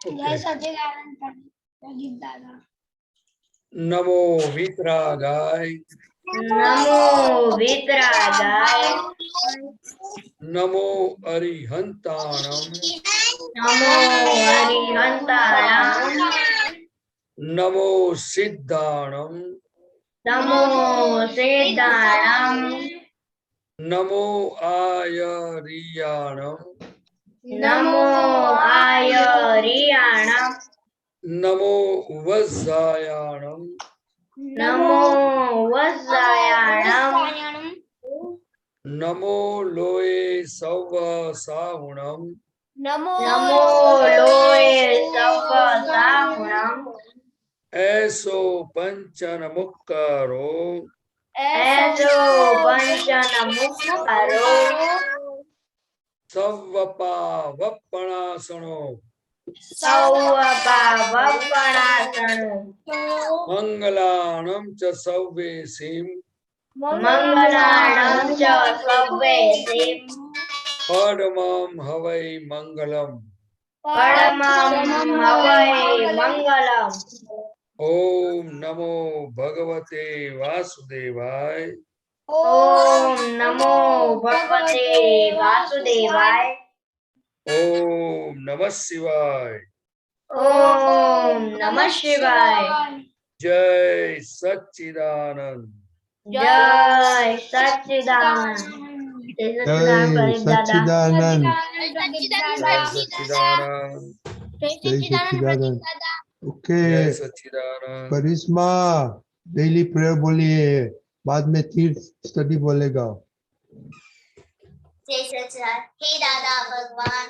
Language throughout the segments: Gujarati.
जय सच्चिदानंद प्रदीप दादा। नमो वितरागाय नमो वितरागाय नमो अरिहंताणम नमो हरिहंताणम नमो सिद्धाणम नमो सिद्धाणम नमो आयरियाणम नमो आयरियाणम नमो वज्रायाणम नमो वज्रायाणम नमो लोये सवसाहुणम नमो लोये सवसाहुणम ऐसो पंचन मुक्करो ऐसो पंचन मुक्करो सवपावपणासनो सौवपावपणासनो मंगलाणं च सव्येसिं मंगलाणं च सव्येसिं परमं हवै मंगलम् परमं हवै मंगलम्। ओम नमो भगवते वासुदेवाय ओम नमो भगवते वासुदेवाय ओम नमः शिवाय ओम नमः शिवाय जय सच्चिदानंद जय सच्चिदानंद जय सच्चिदानंद जय सच्चिदानंद जय सच्चिदानंद। ओके जय सच्चिदानंद करिश्मा डेली प्रेयर बोलिए, बाद में तीर्थ स्टडी बोलेगा। जय सच्चिदानंद। हे दादा भगवान,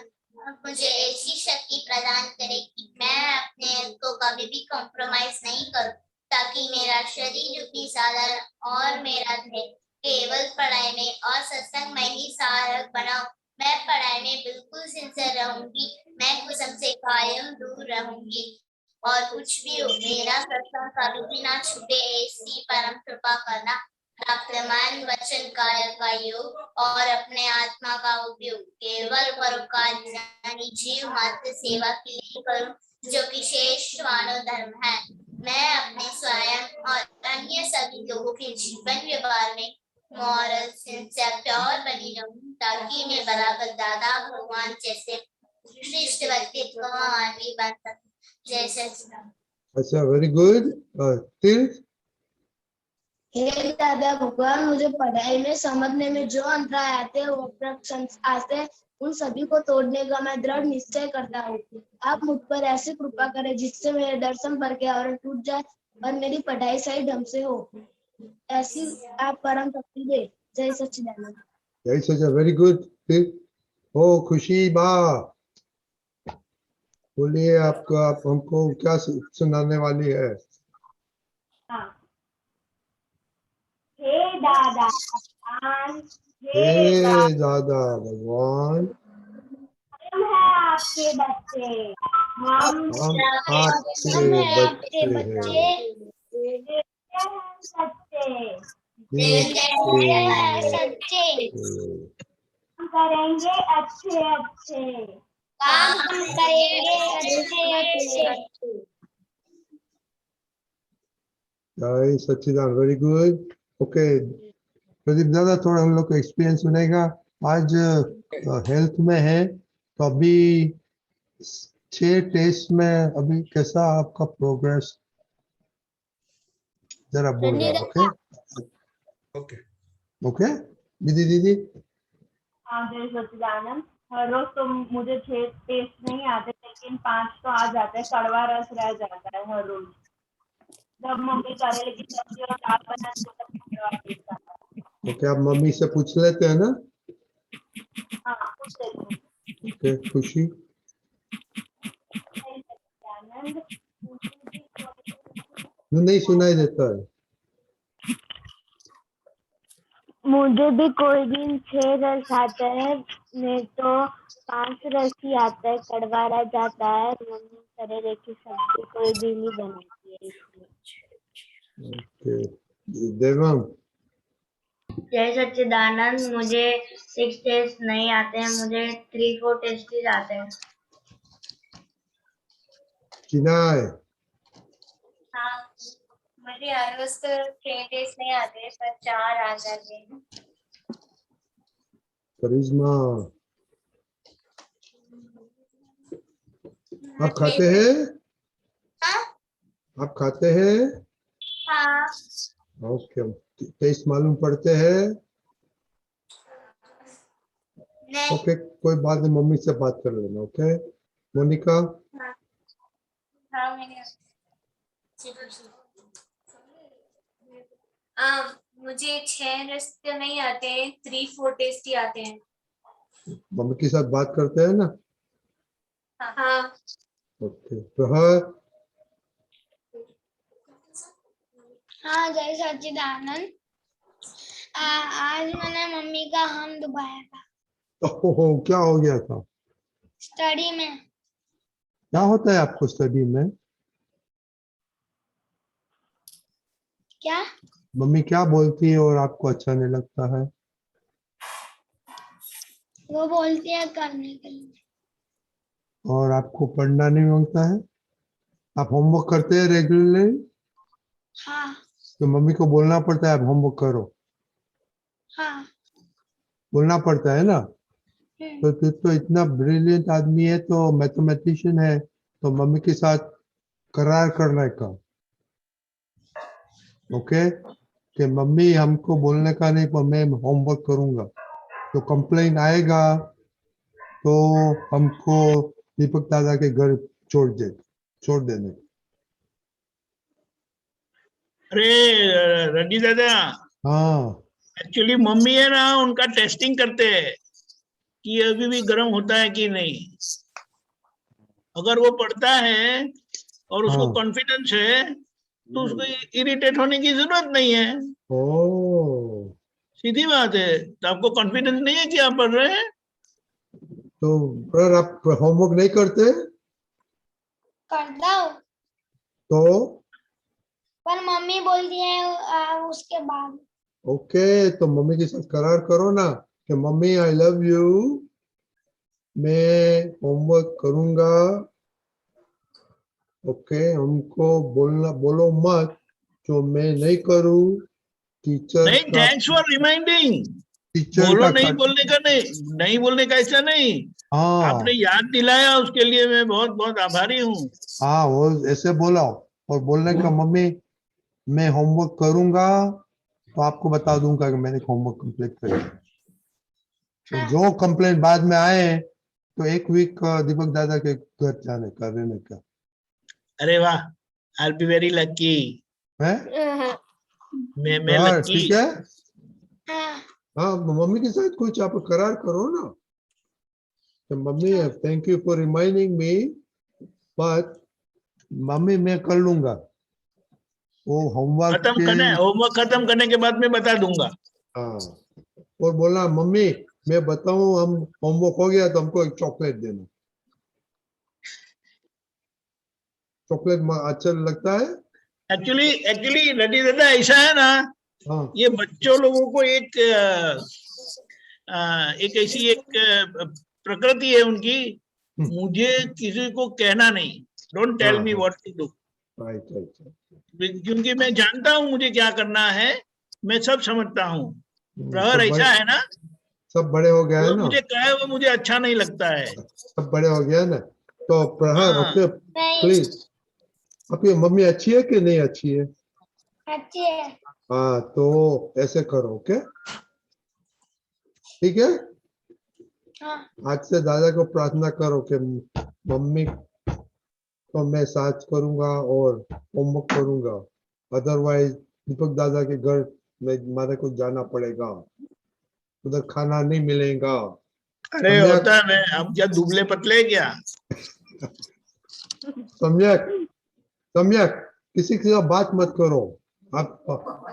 मुझे ऐसी शक्ति प्रदान करें कि मैं अपने हेल्थ को कभी भी कॉम्प्रोमाइज नहीं करूं, ताकि मेरा शरीर भी साधारण और मेरा ध्यान केवल पढ़ाई में और सत्संग में ही सहायक बनाऊं। मैं पढ़ाई में बिल्कुल सिंसियर रहूंगी, मैं कुसम से कायम दूर रहूंगी और कुछ भी हो मेरा सत्संग कभी भी ना छूटे, ऐसी परम कृपा करना। प्राप्तमान वचन काया का योग और अपने आत्मा का उपयोग केवल परोपकार यानी जीव मात्र सेवा के लिए करूं, जो कि श्रेष्ठ मानव धर्म है। मैं अपने स्वयं और अन्य सभी लोगों के जीवन व्यवहार में मॉरल सिंसियर प्योर बनी रहूं, ताकि मैं बराबर दादा भगवान जैसे श्रेष्ठ व्यक्तित्व मानवी बन सकूं। जय सच्चिदानंद। अच्छा, वेरी गुड। तीर्थ हे दादा भगवान, मुझे पढ़ाई में समझने में जो अंतराय आते हैं, वो आते हैं, उन सभी को तोड़ने का मैं दृढ़ निश्चय करता हूँ। आप मुझ पर ऐसी कृपा करें जिससे मेरे दर्शन भर के आवरण टूट जाए और मेरी पढ़ाई सही ढंग से हो, ऐसी आप परम शक्ति दे। जय सच्चिदानंद। जय सच्चिदानंद, वेरी गुड। तीर्थ ओ खुशी माँ बोलिए, आपको आप हमको क्या सुनाने वाली है? हे दादा भगवान, हे दादा भगवान, हम हैं आपके बच्चे, हम आपके बच्चे हैं, सच्चे सच्चे हम करेंगे अच्छे अच्छे काम हम करेंगे अच्छे अच्छे। जय सच्चिदानंद, वेरी गुड। ओके प्रदीप दादा, थोड़ा हम लोग का एक्सपीरियंस सुनेगा। आज हेल्थ में है तो अभी 6 टेस्ट में अभी कैसा आपका प्रोग्रेस जरा बोलना। ओके ओके ओके दीदी दीदी हाँ जय सच्चिदानंद। हर रोज तो मुझे 6 टेस्ट नहीं आते, लेकिन 5 तो आ जाते हैं। कड़वा रस रह जाता है हर रोज, जब मम्मी करेले की सब्जी और दाल बनाती है तब कड़वा टेस्ट आता है। ओके आप मम्मी से पूछ लेते हैं ना। हाँ पूछ लेती हूँ। ओके खुशी जय सच्चिदानंद। नहीं सुनाई देता है। मुझे भी कोई दिन 6 रस आता है, मैं तो 5 रस ही आता है, कड़वा रह जाता है। मम्मी करेले की सब्जी कोई दिन ही बनाती है इसलिए। ओके देवम जय सच्चिदानंद। मुझे 6 टेस्ट नहीं आते हैं, मुझे 3-4 टेस्ट ही आते हैं। चिनाय हाँ, मुझे हर रोज तो 6 टेस्ट नहीं आते पर 4 आ जाते हैं। करिश्मा आप खाते हैं? हाँ आप खाते हैं? हाँ ओके, टेस्ट मालूम पड़ते हैं? नहीं ओके, कोई बात नहीं, मम्मी से बात कर लेना। ओके मोनिका, हाँ मैंने मुझे 6 रस तो नहीं आते, 3-4 टेस्ट ही आते हैं। मम्मी के साथ बात करते हैं ना? हाँ ओके प्रहर, हाँ जय सच्चिदानंद। आज मैंने मम्मी का हम दबाया था ओहो क्या हो गया था? स्टडी में। क्या होता है आपको स्टडी में? क्या? मम्मी क्या बोलती है और आपको अच्छा नहीं लगता है? वो बोलती है करने के लिए। और आपको पढ़ना नहीं मांगता है? आप होमवर्क करते हैं रेगुलरली? हाँ तो मम्मी को बोलना पड़ता है आप होमवर्क करो, हाँ। बोलना पड़ता है ना? हम्म, तो तू तो इतना ब्रिलियंट आदमी है, तो मैथमेटिशियन है, तो मम्मी के साथ करार करने का। ओके कि मम्मी हमको बोलने का नहीं पर मैं होमवर्क करूंगा, तो कंप्लेन आएगा तो हमको दीपक दादा के घर छोड़ देने। अरे रवि दादा, हाँ एक्चुअली मम्मी है ना, उनका टेस्टिंग करते हैं कि ये अभी भी गर्म होता है कि नहीं। अगर वो पढ़ता है और उसको हाँ। कॉन्फिडेंस है तो उसको इरिटेट होने की जरूरत नहीं है। ओ सीधी बात है। तो आपको कॉन्फिडेंस नहीं है कि आप पढ़ रहे हैं? तो पर आप होमवर्क नहीं करते करता हूँ तो? पर मम्मी बोलती है उसके बाद। ओके तो मम्मी के साथ करार करो ना कि मम्मी आई लव यू, मैं होमवर्क करूंगा। ओके हमको बोलो मत जो मैं नहीं करूं। टीचर नहीं, का थैंक्स फॉर रिमाइंडिंग। टीचर बोलो का नहीं कट, बोलने का, नहीं नहीं बोलने का ऐसा नहीं। आपने हाँ याद दिलाया, उसके लिए मैं बहुत बहुत आभारी हूँ। हाँ वो ऐसे बोला और बोलने का मम्मी मैं होमवर्क करूंगा तो आपको बता दूंगा कि मैंने होमवर्क कंप्लीट कर लिया। तो जो कंप्लेंट बाद में आए तो एक वीक दीपक दादा के घर जाने का रहने का अरे वाह, आई बी वेरी लकी। है। मैं हाँ लकी। ठीक है। हाँ हाँ मम्मी के साथ कुछ आप करार करो ना कि mummy thank you for reminding me, but mummy मैं कर लूंगा वो होमवर्क खत्म के। करने, होमवर्क खत्म करने के बाद मैं बता दूंगा। हाँ और बोला मम्मी मैं बताऊं हम होमवर्क हो गया तो हमको एक चॉकलेट देना। चॉकलेट अच्छा लगता है। एक्चुअली एक्चुअली रवि दादा ऐसा है ना, हाँ ये बच्चों लोगों को एक ऐसी प्रकृति है उनकी। मुझे किसी को कहना नहीं, don't tell me what to do, right right. क्योंकि मैं जानता हूं मुझे क्या करना है। मैं सब समझता हूँ। प्रहर सब ऐसा है ना, बड़े हो गया है वो ना, मुझे कहे वो मुझे अच्छा नहीं लगता है। सब बड़े हो गया है ना। तो प्रहर हाँ, ओके प्लीज, आपकी मम्मी अच्छी है कि नहीं अच्छी है? अच्छी है। हाँ तो ऐसे करो ओके, ठीक है। हाँ आज से दादा को प्रार्थना करो कि मम्मी तो मैं साथ करूंगा और होमवर्क करूंगा, अदरवाइज दीपक दादा के घर में मारे को जाना पड़ेगा, उधर खाना नहीं मिलेगा। अरे सम्यक होता है। मैं अब क्या दुबले पतले क्या? सम्यक सम्यक किसी के साथ बात मत करो। आप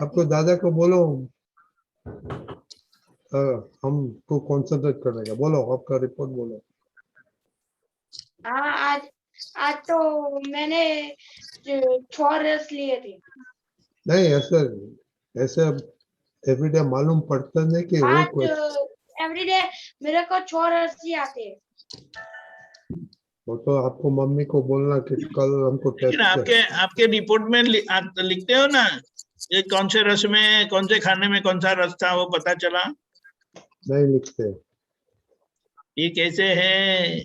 आपको दादा को बोलो हमको कंसंट्रेट करने का बोलो, आपका रिपोर्ट बोलो। हाँ आज तो मैंने 4 रस लिए थे। नहीं ऐसे ऐसे एवरीडे मालूम पड़ता नहीं कि वो आज एवरीडे मेरे को 4 रस ही आते हैं। वो तो आपको मम्मी को बोलना कि कल हमको लेकिन टेस्ट आपके रिपोर्ट में आप लिखते हो ना, ये कौन से रस में, कौन से खाने में कौन सा रस था वो पता चला। नहीं लिखते। ये कैसे है?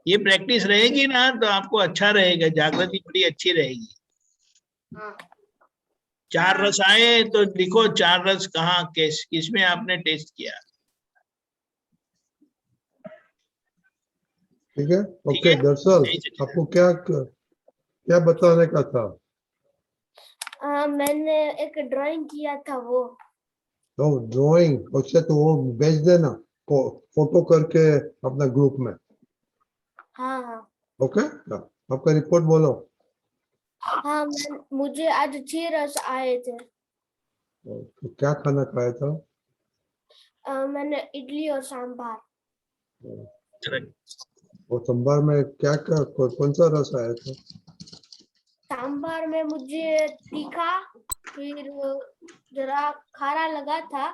ये प्रैक्टिस रहेगी ना तो आपको अच्छा रहेगा, जागृति बड़ी अच्छी रहेगी। 4 रस आए तो लिखो 4 रस कहाँ किसमें आपने टेस्ट किया। ठीक है, ठीक ओके। है? दरअसल नहीं चाहिए। आपको क्या क्या बताने का था? मैंने एक ड्राइंग किया था वो। तो ड्राइंग उससे तो वो भेज देना फोटो करके अपना ग्रुप में। हाँ हाँ ओके, आपका रिपोर्ट बोलो। हाँ। मुझे आज 6 रस आए थे। तो क्या खाना खाया था? मैंने इडली और सांभर। वो सांभर में क्या क्या कौन सा रस आया था? सांभर में मुझे तीखा, फिर जरा खारा लगा था,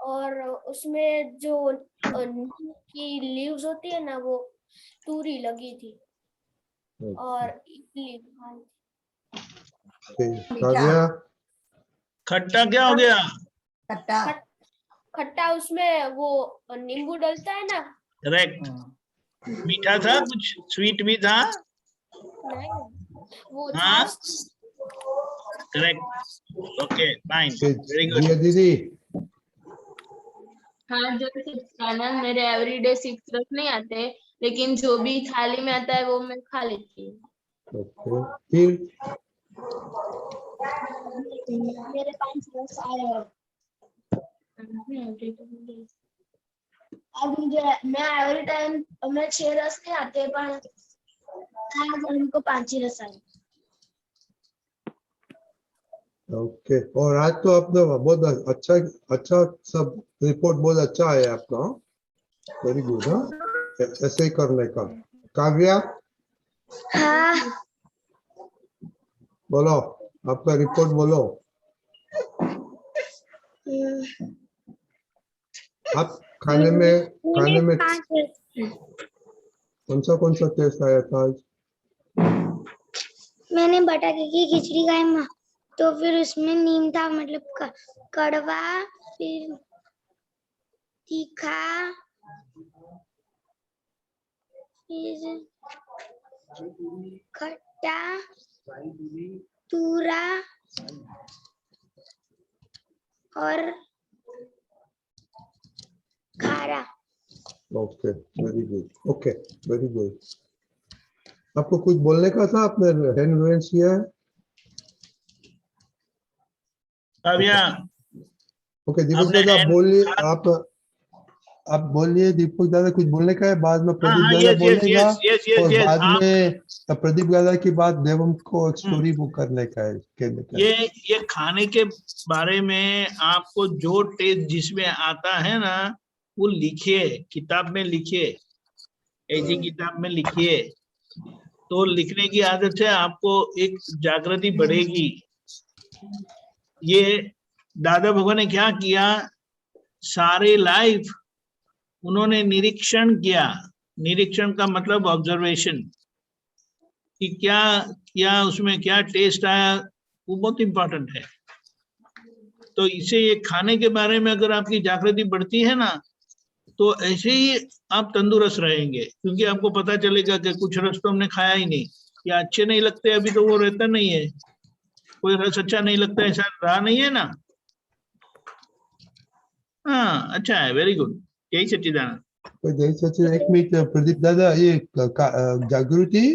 और उसमें जो नीम की लीव्स होती है ना, वो तूरी लगी थी, और इडली खाई थी। काव्या, खट्टा क्या हो गया? खट्टा उसमें वो नींबू डलता है ना। करेक्ट। मीठा था, कुछ स्वीट भी था। नहीं, वो हाँ, छाछ। Correct. Okay, fine, very good. दिया दीदी। हाँ, जो आनंद, मेरे एवरीडे 6 रस नहीं आते, लेकिन जो भी थाली में आता है वो मैं खा लेती हूँ। ओके, फिर मेरे 5 रस आए हैं। अब मैं एवरी टाइम मैं 6 रस नहीं आते, पर आज हमको 5 ही रस आए। ओके, और आज तो आपने बहुत अच्छा अच्छा सब रिपोर्ट बहुत अच्छा है आपका। Very good. हाँ, ऐसे ही करने का। काव्या, हाँ। बोलो आपका रिपोर्ट बोलो। आप खाने में कौन सा टेस्ट आया था आज? मैंने बटाके की खिचड़ी खाई माँ, तो फिर उसमें नीम था, मतलब कड़वा, फिर तीखा, फिर खट्टा, तूरा और खारा। Okay, very good. Okay, very good. आपको कुछ बोलने का था? आपने हैंड रेज किया है। काव्या, ओके, दीपक आपने दादा hand बोलिए। हाथ- आप बोलिए। दीपक दादा कुछ बोलने का है, बाद में हाँ प्रदीप हाँ, दादा यस यस बोलेगा, यस यस यस और यस। बाद आप में प्रदीप दादा की बात देवम को एक स्टोरी बुक करने का है, कहने का है। ये खाने के बारे में आपको जो टेस्ट जिसमें आता है ना, वो लिखिए, किताब में लिखिए, ऐसी किताब में लिखिए। तो लिखने की आदत से आपको एक जागृति बढ़ेगी। ये दादा भगवान ने क्या किया, सारे लाइफ उन्होंने निरीक्षण किया। निरीक्षण का मतलब ऑब्जर्वेशन, कि क्या क्या उसमें क्या टेस्ट आया, वो बहुत इंपॉर्टेंट है। तो इसे ये खाने के बारे में अगर आपकी जागृति बढ़ती है ना, तो ऐसे ही आप तंदुरुस्त रहेंगे, क्योंकि आपको पता चलेगा कि कुछ रस तो हमने खाया ही नहीं, या अच्छे नहीं लगते, अभी तो वो रहता नहीं है, कोई रस अच्छा नहीं लगता, ऐसा रहा नहीं है ना। हाँ, अच्छा है, वेरी गुड। यही सच्चिदानंद। तो जैसे सचिन, एक मिनट प्रदीप दादा, ये जागृति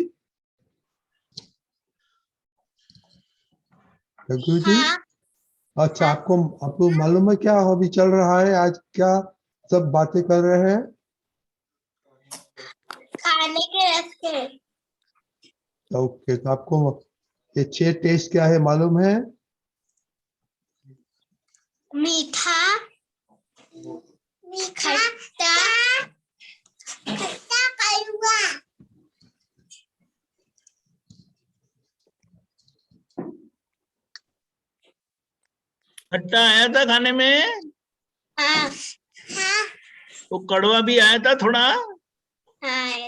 हाँ, अच्छा, आपको मालूम है क्या अभी चल रहा है आज? क्या सब बातें कर रहे हैं? खाने के रस के। ओके, तो आपको ये 6 टेस्ट क्या है मालूम है? मीठा, खट्टा, कड़वा। खट्टा आया था खाने में, हाँ हाँ वो कड़वा भी आया था थोड़ा। हाँ।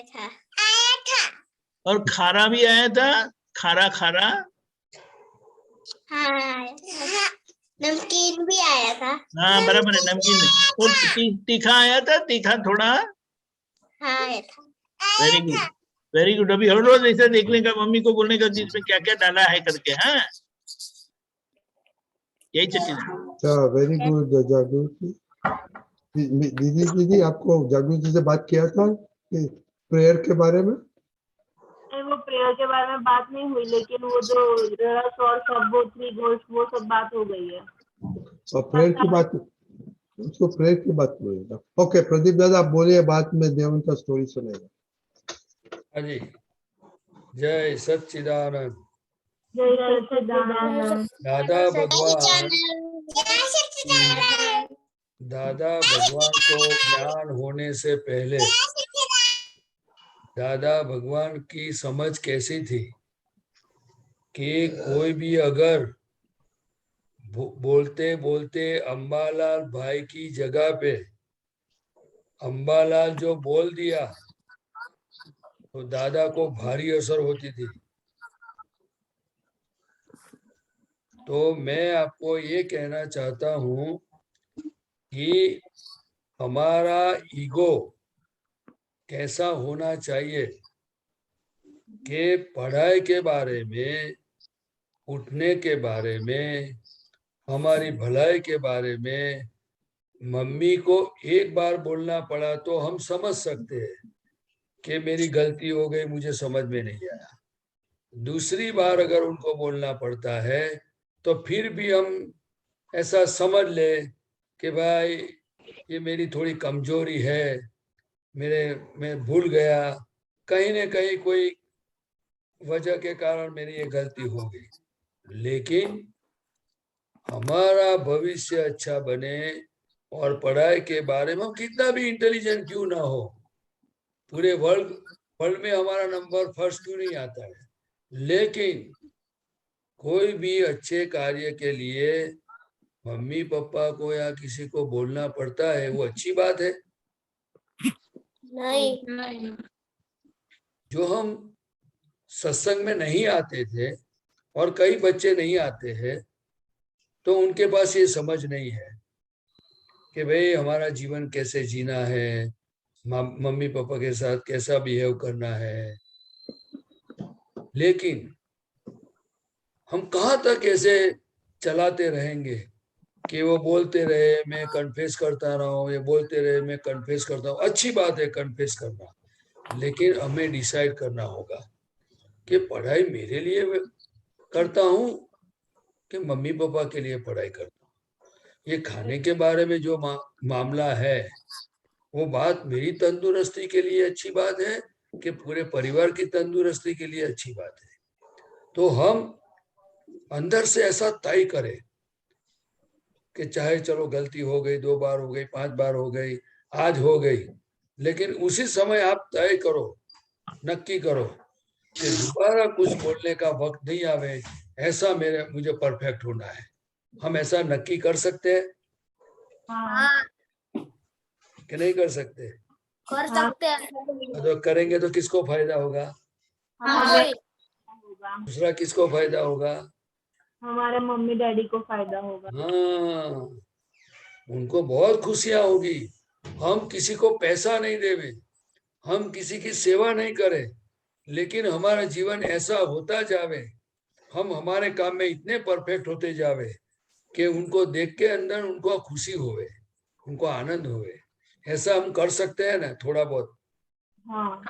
और खारा भी आया था, खारा खारा। हाँ, नमकीन भी आया था। हाँ बराबर है, नमकीन। और तीखा आया था, तीखा थोड़ा। हाँ आया था। Very good, very good. अभी हर रोज ऐसा देखने का, मम्मी को बोलने का इसमें क्या क्या डाला है करके। हाँ यही चीज। अच्छा, वेरी गुड जागृति। दीदी दीदी आपको जागृति से बात किया था कि प्रेयर के बारे में? नहीं, वो प्रेयर के बारे में बात नहीं हुई, लेकिन वो जो रस और सब वो 3 गोष्ठ वो सब बात हो गई है। और प्रेयर की बात, उसको प्रेयर की बात बोलेगा। ओके प्रदीप दादा आप बोलिए, बाद में देवन का स्टोरी सुनेगा। हाँ जी। जय सच्चिदानंद। जय सच्चिदानंद। दादा भगवान दादा भगवान को ज्ञान होने से पहले दादा भगवान की समझ कैसी थी कि कोई भी अगर बोलते बोलते अंबालाल भाई की जगह पे अंबालाल जो बोल दिया तो दादा को भारी असर होती थी। तो मैं आपको ये कहना चाहता हूँ कि हमारा ईगो कैसा होना चाहिए कि पढ़ाई के बारे में, उठने के बारे में, हमारी भलाई के बारे में मम्मी को एक बार बोलना पड़ा तो हम समझ सकते हैं कि मेरी गलती हो गई, मुझे समझ में नहीं आया। दूसरी बार अगर उनको बोलना पड़ता है तो फिर भी हम ऐसा समझ ले कि भाई ये मेरी थोड़ी कमजोरी है, मैं भूल गया, कहीं न कहीं कोई वजह के कारण मेरी ये गलती हो गई। लेकिन हमारा भविष्य अच्छा बने और पढ़ाई के बारे में हम कितना भी इंटेलिजेंट क्यों ना हो, पूरे वर्ल्ड में हमारा नंबर फर्स्ट क्यों नहीं आता है, लेकिन कोई भी अच्छे कार्य के लिए मम्मी पापा को या किसी को बोलना पड़ता है, वो अच्छी बात है। नहीं। जो हम सत्संग में नहीं आते थे और कई बच्चे नहीं आते हैं तो उनके पास ये समझ नहीं है कि भाई हमारा जीवन कैसे जीना है, मम्मी पापा के साथ कैसा बिहेव करना है। लेकिन हम कहाँ तक ऐसे चलाते रहेंगे कि वो बोलते रहे मैं कन्फेस करता रहा हूँ, ये बोलते रहे मैं कन्फेस करता हूँ। अच्छी बात है कन्फेस करना, लेकिन हमें डिसाइड करना होगा कि पढ़ाई मेरे लिए करता हूँ कि मम्मी पापा के लिए पढ़ाई करता हूँ। ये खाने के बारे में जो मामला है, वो बात मेरी तंदुरुस्ती के लिए अच्छी बात है कि पूरे परिवार की तंदुरुस्ती के लिए अच्छी बात है। तो हम अंदर से ऐसा तय करें कि चाहे चलो गलती हो गई, 2 बार हो गई, 5 बार हो गई, आज हो गई, लेकिन उसी समय आप तय करो, नक्की करो कि दोबारा कुछ बोलने का वक्त नहीं आवे, ऐसा मुझे परफेक्ट होना है। हम ऐसा नक्की कर सकते हैं हाँ। कि नहीं कर सकते? कर सकते हैं। तो करेंगे तो किसको फायदा होगा? हमें दूसरा किसको फायदा होगा? हमारे मम्मी डैडी को फायदा होगा। हाँ, उनको बहुत खुशियां होगी। हम किसी को पैसा नहीं देवे, हम किसी की सेवा नहीं करें, लेकिन हमारा जीवन ऐसा होता जावे, हम हमारे काम में इतने परफेक्ट होते जावे कि उनको देख के अंदर उनको खुशी होवे, उनको आनंद होवे। ऐसा हम कर सकते हैं ना थोड़ा बहुत? हाँ।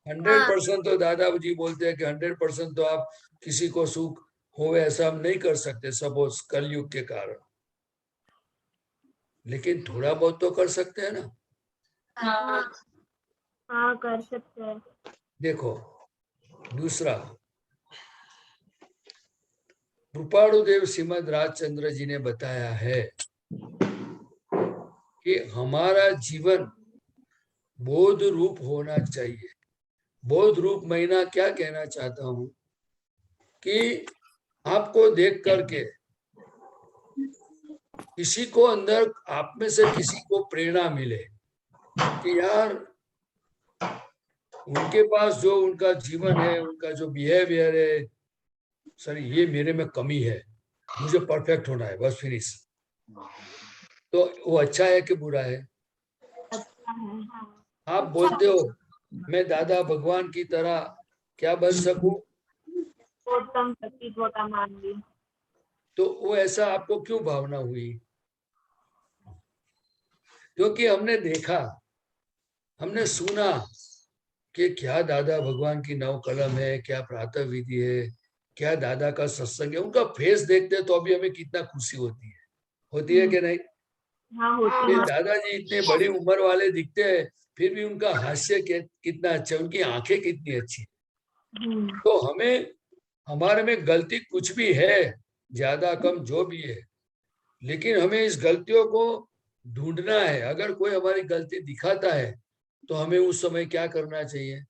100% तो दादाजी बोलते हैं कि 100% तो आप किसी को सुख होवे ऐसा हम नहीं कर सकते, सपोज कलयुग के कारण, लेकिन थोड़ा बहुत तो कर सकते हैं ना। हाँ कर सकते हैं। देखो दूसरा, कृपाणुदेव श्रीमद राजचंद्र जी ने बताया है कि हमारा जीवन बोध रूप होना चाहिए। बोध रूप महीना क्या कहना चाहता हूं कि आपको देख करके किसी को अंदर, आप में से किसी को प्रेरणा मिले कि यार उनके पास जो उनका जीवन है, उनका जो बिहेवियर है, सर ये मेरे में कमी है, मुझे परफेक्ट होना है, बस फिनिश। तो वो अच्छा है कि बुरा है? अच्छा है। हाँ। आप बोलते हो मैं दादा भगवान की तरह क्या बन सकूं, उत्तम शक्ति छोटा मान ली। तो वो ऐसा आपको क्यों भावना हुई? क्योंकि हमने देखा, हमने सुना कि क्या दादा भगवान की नव कलम है, क्या प्रातः विधि है, क्या दादा का सत्संग है। उनका फेस देखते तो अभी हमें कितना खुशी होती है कि नहीं? हाँ होती ये है। दादाजी इतने बड़ी उम्र वाले दिखते हैं, फिर भी उनका हास्य कितना अच्छा, उनकी आंखें कितनी अच्छी। तो हमें, हमारे में गलती कुछ भी है, ज्यादा कम जो भी है, लेकिन हमें इस गलतियों को ढूंढना है। अगर कोई हमारी गलती दिखाता है तो हमें उस समय क्या करना चाहिए?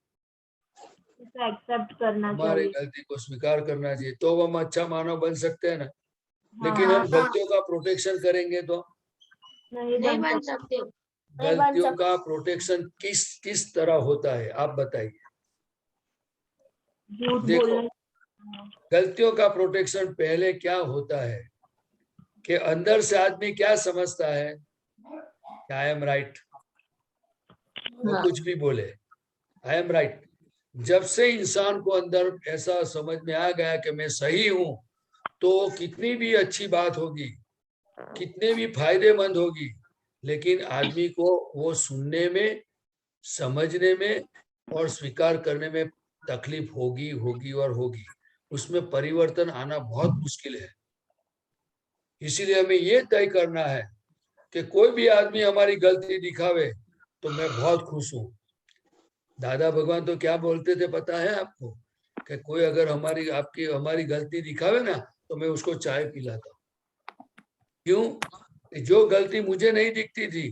उसे एक्सेप्ट करना हमारी चाहिए। गलती को स्वीकार करना चाहिए, तो हम अच्छा मानव बन सकते हैं ना। लेकिन हाँ। हम गलतियों का प्रोटेक्शन करेंगे तो नहीं नहीं बन बन सकते। सकते। गलतियों का प्रोटेक्शन किस किस तरह होता है, आप बताइए। झूठ देखो, बोलने। गलतियों का प्रोटेक्शन पहले क्या होता है कि अंदर से आदमी क्या समझता है, आई एम राइट, वो हाँ। कुछ भी बोले आई एम राइट। जब से इंसान को अंदर ऐसा समझ में आ गया कि मैं सही हूं, तो कितनी भी अच्छी बात होगी, कितने भी फायदेमंद होगी, लेकिन आदमी को वो सुनने में, समझने में और स्वीकार करने में तकलीफ होगी होगी और होगी। उसमें परिवर्तन आना बहुत मुश्किल है। इसीलिए हमें ये तय करना है कि कोई भी आदमी हमारी गलती दिखावे तो मैं बहुत खुश हूं। दादा भगवान तो क्या बोलते थे पता है आपको? कि कोई अगर हमारी गलती दिखावे ना, तो मैं उसको चाय पिलाता हूँ। क्यों? जो गलती मुझे नहीं दिखती थी,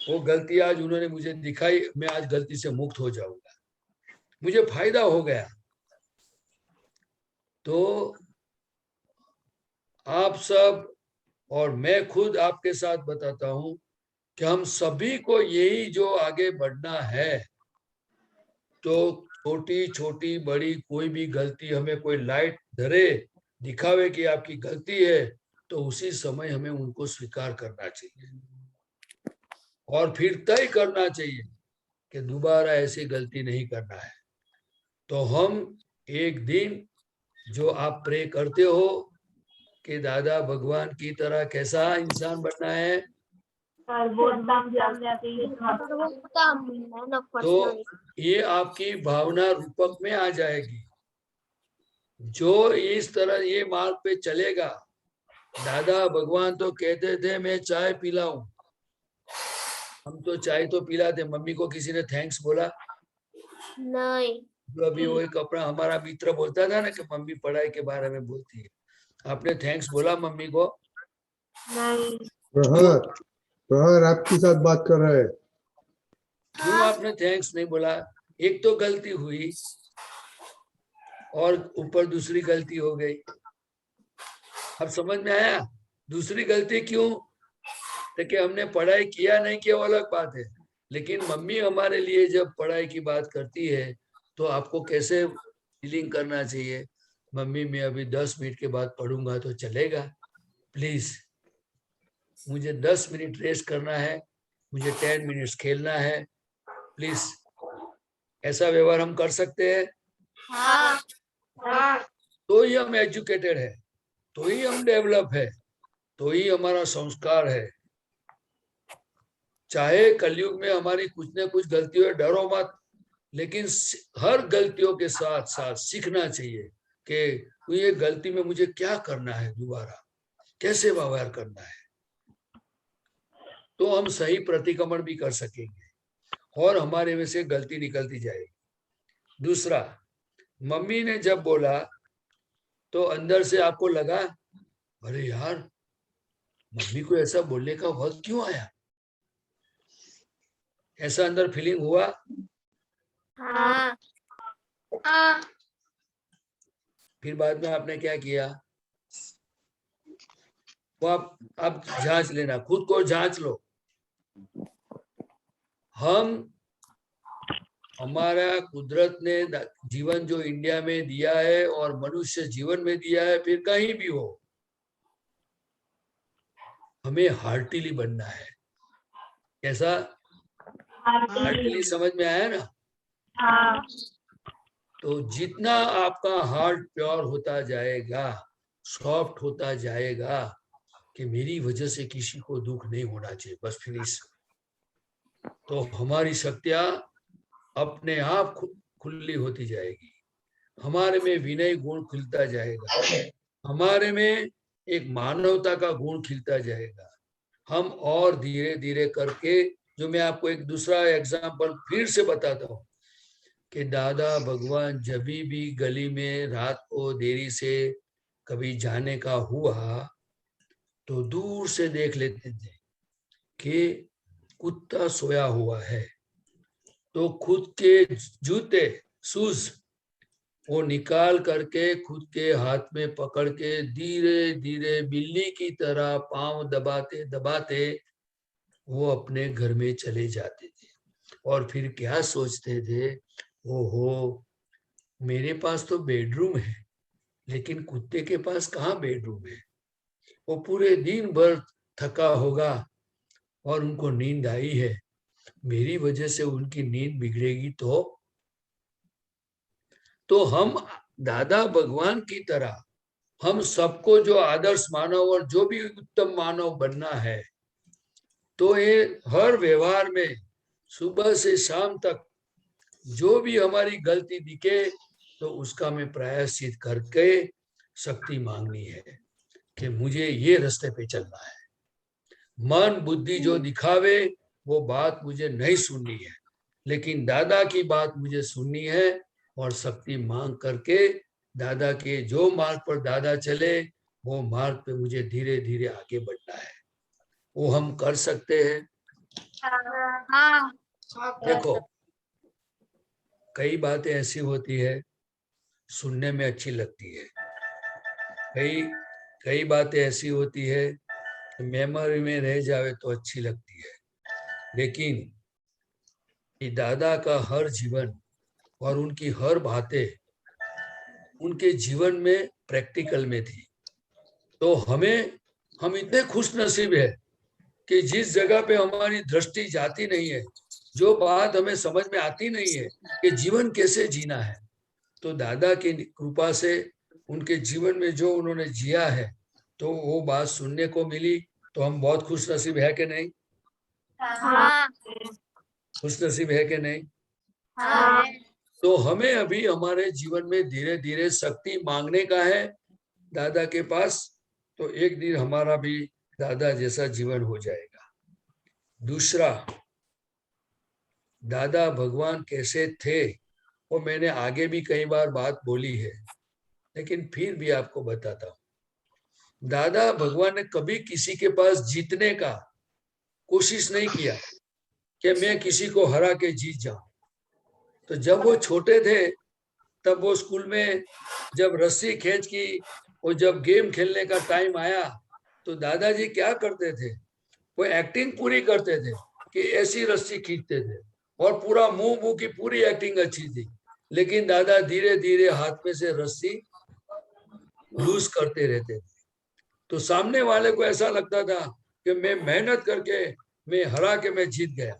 वो गलती आज उन्होंने मुझे दिखाई, मैं आज गलती से मुक्त हो जाऊंगा, मुझे फायदा हो गया। तो आप सब और मैं खुद आपके साथ बताता हूं कि हम सभी को यही जो आगे बढ़ना है, तो छोटी छोटी बड़ी कोई भी गलती हमें कोई लाइट धरे, दिखावे कि आपकी गलती है, तो उसी समय हमें उनको स्वीकार करना चाहिए और फिर तय करना चाहिए कि दोबारा ऐसी गलती नहीं करना है। तो हम एक दिन, जो आप प्रे करते हो कि दादा भगवान की तरह कैसा इंसान बनना है, सर्वोत्तम शक्ति तो ये आपकी भावना रूपक में आ जाएगी। जो इस तरह ये मार्ग पे चलेगा, दादा भगवान तो कहते थे मैं चाय पिलाऊं, हम तो चाय तो पिलाते। मम्मी को किसी ने थैंक्स बोला? नहीं। जो अभी वो एक अपना हमारा मित्र बोलता था ना कि मम्मी पढ़ाई के बारे में बोलती है, आपने थैंक्स बोला मम्मी को? नहीं। प्रहर, प्रहर आपके साथ बात कर रहे हैं। क्यों आपने थैंक्स नहीं बोला? एक तो गलती हुई और ऊपर दूसरी गलती हो गई। अब समझ में आया दूसरी गलती क्यों? कि हमने पढ़ाई किया नहीं किया वो अलग बात है, लेकिन मम्मी हमारे लिए जब पढ़ाई की बात करती है तो आपको कैसे फीलिंग करना चाहिए? मम्मी मैं अभी 10 मिनट के बाद पढ़ूंगा तो चलेगा? प्लीज, मुझे 10 मिनट रेस्ट करना है, मुझे 10 मिनट्स खेलना है, प्लीज। ऐसा व्यवहार हम कर सकते हैं? तो ही हम एजुकेटेड है, तो ही हम डेवलप है, तो ही हमारा संस्कार है। चाहे कलयुग में हमारी कुछ न कुछ गलती हो, डरो मत, लेकिन हर गलतियों के साथ साथ सीखना चाहिए कि ये गलती में मुझे क्या करना है, दोबारा कैसे व्यवहार करना है, तो हम सही प्रतिक्रमण भी कर सकेंगे और हमारे में से गलती निकलती जाएगी। दूसरा, मम्मी ने जब बोला तो अंदर से आपको लगा अरे यार, मम्मी को ऐसा बोलने का वक्त क्यों आया? ऐसा अंदर फीलिंग हुआ? फिर बाद में आपने क्या किया? वो आप जांच लेना, खुद को जांच लो। हम हमारा कुदरत ने जीवन जो इंडिया में दिया है और मनुष्य जीवन में दिया है, फिर कहीं भी हो, हमें हार्टिली बनना है। कैसा? हार्टिली समझ में आया ना? हाँ। तो जितना आपका हार्ट प्योर होता जाएगा, सॉफ्ट होता जाएगा, कि मेरी वजह से किसी को दुख नहीं होना चाहिए, बस फिनिश, तो हमारी शक्तियां अपने आप खुली होती जाएगी। हमारे में विनय गुण खिलता जाएगा, हमारे में एक मानवता का गुण खिलता जाएगा। हम और धीरे धीरे करके, जो मैं आपको एक दूसरा एग्जाम्पल फिर से बताता हूँ, कि दादा भगवान जब भी गली में रात को देरी से कभी जाने का हुआ तो दूर से देख लेते थे कि कुत्ता सोया हुआ है, तो खुद के जूते शूज वो निकाल करके खुद के हाथ में पकड़ के धीरे धीरे बिल्ली की तरह पांव दबाते दबाते वो अपने घर में चले जाते थे। और फिर क्या सोचते थे, ओहो मेरे पास तो बेडरूम है, लेकिन कुत्ते के पास कहाँ बेडरूम है। वो पूरे दिन भर थका होगा और उनको नींद आई है, मेरी वजह से उनकी नींद बिगड़ेगी तो हम दादा भगवान की तरह हम सबको जो आदर्श मानव और जो भी उत्तम मानव बनना है, तो ये हर व्यवहार में सुबह से शाम तक जो भी हमारी गलती दिखे तो उसका मैं प्रायश्चित करके शक्ति मांगनी है कि मुझे ये रास्ते पे चलना है। मन बुद्धि जो दिखावे वो बात मुझे नहीं सुननी है, लेकिन दादा की बात मुझे सुननी है और शक्ति मांग करके दादा के जो मार्ग पर दादा चले वो मार्ग पे मुझे धीरे धीरे आगे बढ़ना है। वो हम कर सकते हैं। हाँ। देखो कई बातें ऐसी होती है सुनने में अच्छी लगती है, कई बातें ऐसी होती है मेमोरी में रह जावे तो अच्छी लगती है, लेकिन ये दादा का हर जीवन और उनकी हर बातें उनके जीवन में प्रैक्टिकल में थी। तो हम इतने खुश नसीब है कि जिस जगह पे हमारी दृष्टि जाती नहीं है, जो बात हमें समझ में आती नहीं है कि जीवन कैसे जीना है, तो दादा की कृपा से उनके जीवन में जो उन्होंने जिया है तो वो बात सुनने को मिली, तो हम बहुत खुश नसीब है कि नहीं? हाँ। खुश नसीब है कि नहीं? हाँ। तो हमें अभी हमारे जीवन में धीरे धीरे शक्ति मांगने का है दादा के पास, तो एक दिन हमारा भी दादा जैसा जीवन हो जाएगा। दूसरा, दादा भगवान कैसे थे वो मैंने आगे भी कई बार बात बोली है, लेकिन फिर भी आपको बताता हूँ। दादा भगवान ने कभी किसी के पास जीतने का कोशिश नहीं किया कि मैं किसी को हरा के जीत जाऊं। तो जब वो छोटे थे तब वो स्कूल में जब रस्सी खींच की और जब गेम खेलने का टाइम आया तो दादाजी क्या करते थे, वो एक्टिंग पूरी करते थे कि ऐसी रस्सी खींचते थे और पूरा मुंह की पूरी एक्टिंग अच्छी थी, लेकिन दादा धीरे धीरे हाथ में से रस्सी लूज करते रहते थे। तो सामने वाले को ऐसा लगता था कि मैं मेहनत करके मैं हरा के मैं जीत गया।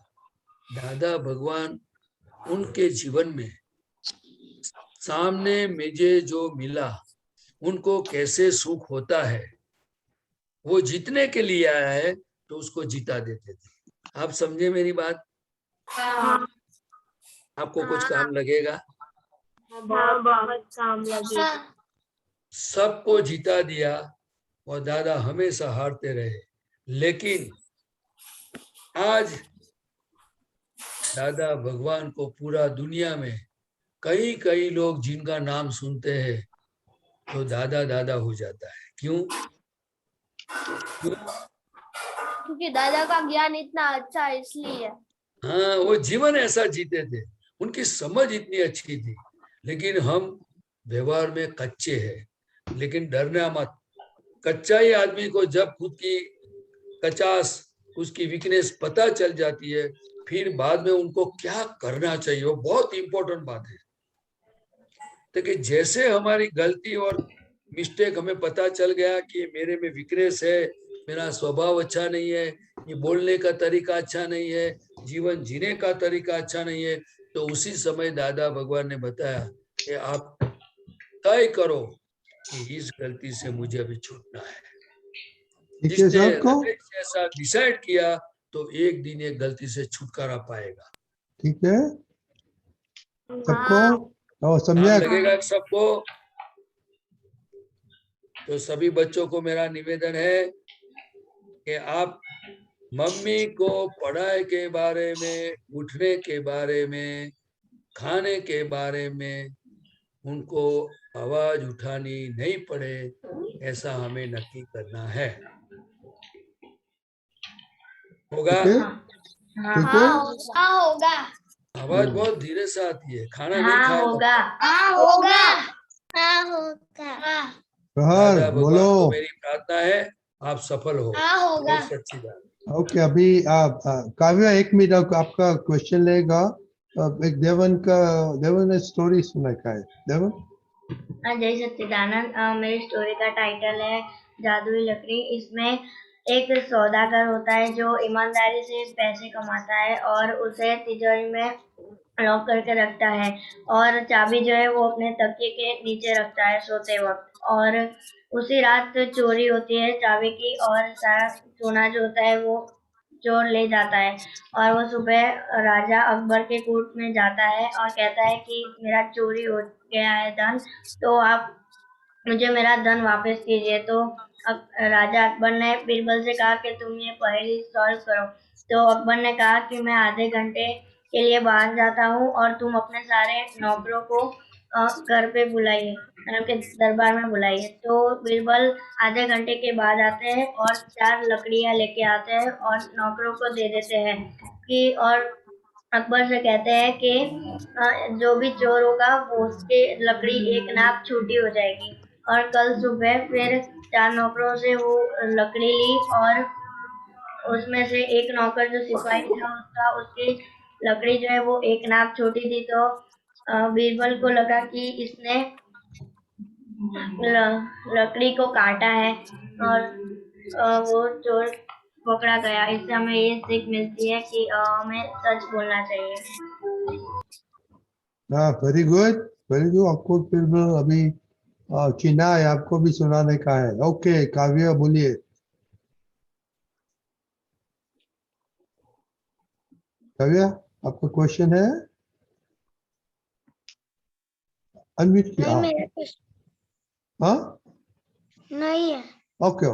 दादा भगवान उनके जीवन में सामने मुझे जो मिला उनको कैसे सुख होता है, वो जीतने के लिए आया है तो उसको जिता देते थे। आप समझे मेरी बात? आपको कुछ काम लगेगा? बहुत काम लगे। सबको जिता दिया और दादा हमेशा हारते रहे, लेकिन आज दादा भगवान को पूरा दुनिया में कई लोग जिनका नाम सुनते हैं तो दादा दादा हो जाता है। क्यों? क्योंकि दादा का ज्ञान इतना अच्छा है इसलिए। हाँ, वो जीवन ऐसा जीते थे, उनकी समझ इतनी अच्छी थी, लेकिन हम व्यवहार में कच्चे हैं। लेकिन डरना मत, कच्चा ही आदमी को जब खुद की कचास उसकी वीकनेस पता चल जाती है फिर बाद में उनको क्या करना चाहिए, वो बहुत इंपॉर्टेंट बात है। तो कि जैसे हमारी गलती और मिस्टेक हमें पता चल गया कि मेरे में वीकनेस है, मेरा स्वभाव अच्छा नहीं है, ये बोलने का तरीका अच्छा नहीं है, जीवन जीने का तरीका अच्छा नहीं है, तो उसी समय दादा भगवान ने बताया कि आप तय करो कि इस गलती से मुझे अभी छूटना है। ठीक है जिसने सबको? हृदय से ऐसा डिसाइड किया तो एक दिन ये गलती से छुटकारा पाएगा। ठीक है सबको? और काम समझा? लगेगा सबको? तो सभी बच्चों को मेरा निवेदन है कि आप मम्मी को पढ़ाई के बारे में, उठने के बारे में, खाने के बारे में उनको आवाज उठानी नहीं पड़े, ऐसा हमें नक्की करना है। होगा? ठीक है ठीक है हाँ होगा। आवाज बहुत धीरे से आती है, खाना नहीं हाँ खाया तो होगा। हाँ होगा। हाँ होगा। हाँ प्रहर दादा बोलो। भगवान को मेरी प्रार्थना है आप सफल हो। हाँ होगा। जय सच्चिदानंद। ओके अभी आप काव्या 1 मिनट आपका क्वेश्चन लेगा। एक देवन ने स्टोरी सुना है। देवन जय सच्चिदानंद। मेरी स्टोरी का टाइटल है जादुई लकड़ी। इसमें एक सौदागर होता है जो ईमानदारी से पैसे कमाता है और उसे तिजोरी में लॉक करके रखता है और चाबी जो है वो अपने तकिए के नीचे रखता है सोते वक्त। और उसी रात चोरी होती है चाबी की और सारा सोना जो होता है वो चोर ले जाता है। और वो सुबह राजा अकबर के कोर्ट में जाता है और कहता है कि मेरा चोरी हो गया है धन, तो आप मुझे मेरा धन वापस कीजिए। तो राजा अकबर ने बीरबल से कहा कि तुम ये पहेली सॉल्व करो। तो अकबर ने कहा कि मैं आधे घंटे के लिए बाहर जाता हूँ और तुम अपने सारे नौकरों को घर पे बुलाइए, मतलब के दरबार में बुलाइए। तो बीरबल आधे घंटे के बाद आते हैं और 4 लकड़ियां लेके आते हैं और नौकरों को दे देते हैं कि और अकबर से कहते हैं कि जो भी चोर होगा वो उसके लकड़ी एक नाप छोटी हो जाएगी। और कल सुबह फिर 4 नौकरों से वो लकड़ी ली और उसमें से एक नौकर जो सिपाही था उसका उसकी लकड़ी जो है वो एक नाप छोटी थी। तो बीरबल को लगा कि इसने लकड़ी को काटा है और वो चोर पकड़ा गया। इससे हमें ये सीख मिलती है कि हमें सच बोलना चाहिए। हाँ वेरी गुड आपको फिर अभी चिन्हा है, आपको भी सुनाने का है। ओके काव्या बोलिए। काव्या आपका क्वेश्चन है? अनम्यूट नहीं किया? मेरा कुछ हाँ नहीं है। ओके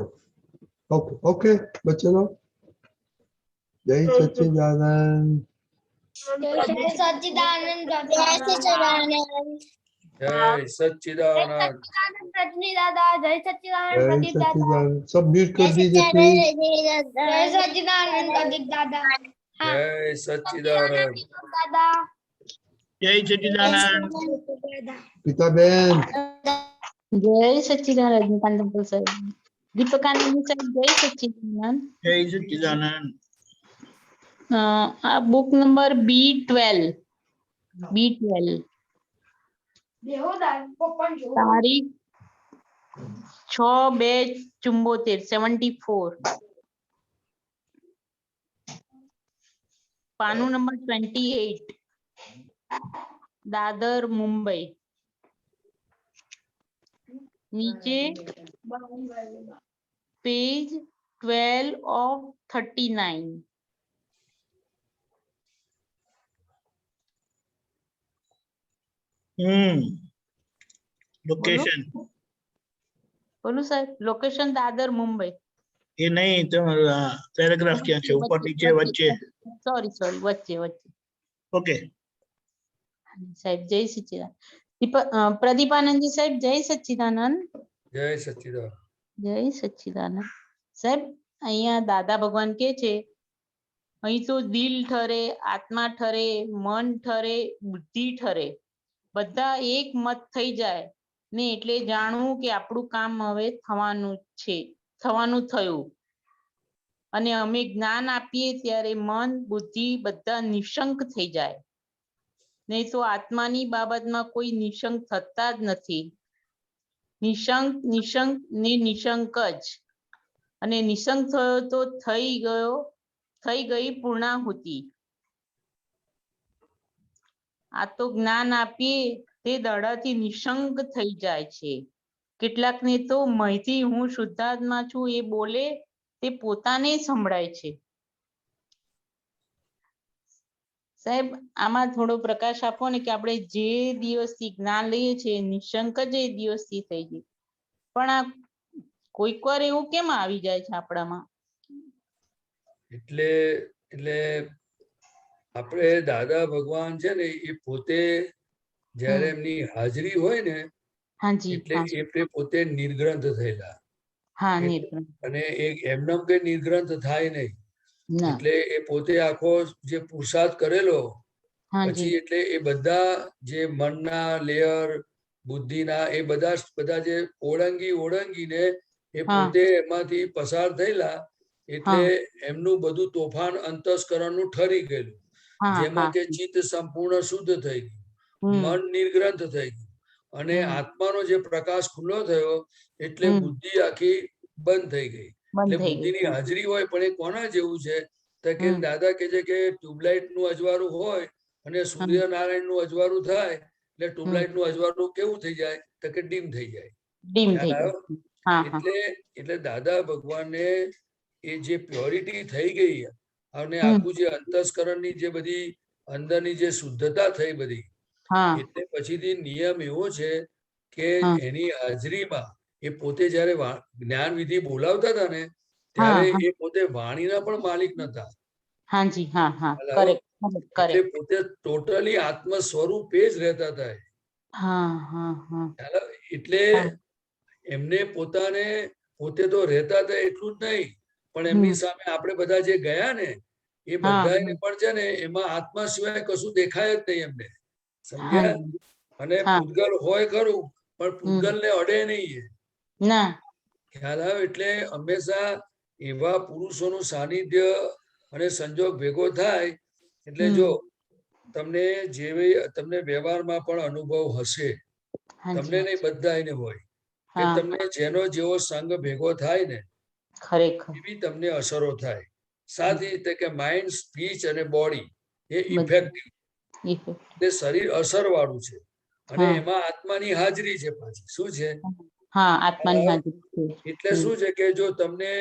ओके ओके बच्चे लोग जय सच्चिदानंद। जय सच्चिदानंद। जय सच्चिदानंद। जय सच्चिदानंद। रजनी दादा। जय सच्चिदानंद जय प्रदीप दादा। सच्चिदानंद सब म्यूट जय कर दीजिए प्लीज। जय सच्चिदानंद प्रदीप दादा। हाँ जय सच्चिदानंद। दादा। जय सच्चिदानंद। पिता बहन जय सच्चिदानंद। Rajinikanth uncle sir, Deepakanand sir, जय सच्चिदानंद। जय सच्चिदानंद। बुक नंबर B12 तारीख 6/2/74 74 पानू नंबर 28 दादर मुंबई। नीचे पेज 12 of 39। लोकेशन बोलो सर। लोकेशन दादर मुंबई। ये नहीं तो पैराग्राफ क्या है ऊपर नीचे वच्चे। सॉरी वच्चे ओके साहब जय सच्चिदानंद। प्रदीपानंद जी साहब जय सच्चिदानंद। जय सच्चिदानंद। જય સચ્ચિદાનંદ સાહેબ, અહીંયા દાદા ભગવાન કે છે અહીં તો દિલ ઠરે, આત્મા ઠરે, મન ઠરે, બુદ્ધિ ઠરે, બધા એક મત થઈ જાય ને એટલે જાણવું કે આપણું કામ હવે થવાનું છે, થવાનું થયું। અને અમે જ્ઞાન આપીએ ત્યારે મન બુદ્ધિ બધા નિશંક થઈ જાય. નહીં તો આત્માની બાબતમાં કોઈ નિશંક થતા જ નથી. નિશંક નિશંક ને નિશંક જ. અને નિશંક થયો તો થઈ ગઈ પૂર્ણાહુતિ. આ તો જ્ઞાન આપીએ તે દાડાથી નિશંક થઈ જાય છે. કેટલાકને તો મહીથી હું શુદ્ધાત્મા છું એ બોલે તે પોતાને સંભળાય છે. સાહેબ આમાં થોડો પ્રકાશ આપો ને કે આપણે જે દિવસથી જ્ઞાન લઈએ છીએ નિશંક જ એ દિવસથી થઈ ગઈ, પણ આ કોઈક વાર એવું કેમ આવી જાય છે આપણામાં? એટલે આપણે દાદા ભગવાન છે ને એ પોતે જ્યારે એમની હાજરી હોય ને એટલે એ પોતે નિર્ગ્રંથ થયેલા. અને એમનેમ કે નિર્ગ્રંથ થાય નહીં. એટલે એ પોતે આખો જે પુરુષાર્થ કરેલો પછી એટલે એ બધા જે મનના લેયર બુદ્ધિના એ બધા જે ઓળંગીને એ પોતે એમાંથી પસાર થયેલા. એટલે એમનું બધું તોફાન અંતસ્કરણનું ઠરી ગયેલું. જેમાં કે ચિત્ત સંપૂર્ણ શુદ્ધ થઈ ગયું, મન નિર્ગ્રંથ થઈ ગયું અને આત્માનો જે પ્રકાશ ખુલ્લો થયો એટલે બુદ્ધિ આખી બંધ થઈ ગઈ. એટલે બુદ્ધિની હાજરી હોય પણ એ કોના જેવું છે તો કે દાદા કે છે કે ટ્યુબલાઇટ નું અજવાળું હોય અને સૂર્યનારાયણ નું અજવાળું થાય એટલે ટ્યુબલાઇટ નું અજવાળું કેવું થઈ જાય તો કે ડીમ થઈ જાય. એટલે દાદા ભગવાને એ જે પ્યોરિટી થઈ ગઈ અને આખું જે અંતસ્કરણની જે બધી અંદરની જે શુદ્ધતા થઈ બધી, એટલે પછીથી નિયમ એવો છે કે એની હાજરીમાં એ પોતે જયારે જ્ઞાન વિધિ બોલાવતા હતા ને ત્યારે એ પોતે વાણીના પણ માલિક નતા. એટલે પોતે ટોટલી આત્મ સ્વરૂપે જ રહેતા હતા. એટલે એમને પોતે તો રહેતા હતા એટલું જ નહીં, પણ એમની સામે આપણે બધા જે ગયા ને એ બધા પણ છે ને એમાં આત્મા સિવાય કશું દેખાય જ નહીં એમને. સમજ્યા? અને પૂતગલ હોય ખરું પણ પૂતગલ ને અડે નહીં. ખ્યાલ આવે? એટલે હંમેશા એવા પુરુષોનું સાનિધ્ય અને સંજોગ ભેગો થાય એટલે જો તમને વ્યવહારમાં પણ અનુભવ હશે, તમને નહીં બધાને હોય કે તમને જેનો જેવો સંગ ભેગો થાય ને એવી તમને અસરો થાય. સાથે કે માઇન્ડ, સ્પીચ અને બોડી એ ઇફેક્ટિવ એટલે શરીર અસર વાળું છે અને એમાં આત્માની હાજરી છે. પાછી શું છે? એટલે શું છે કે જો તમને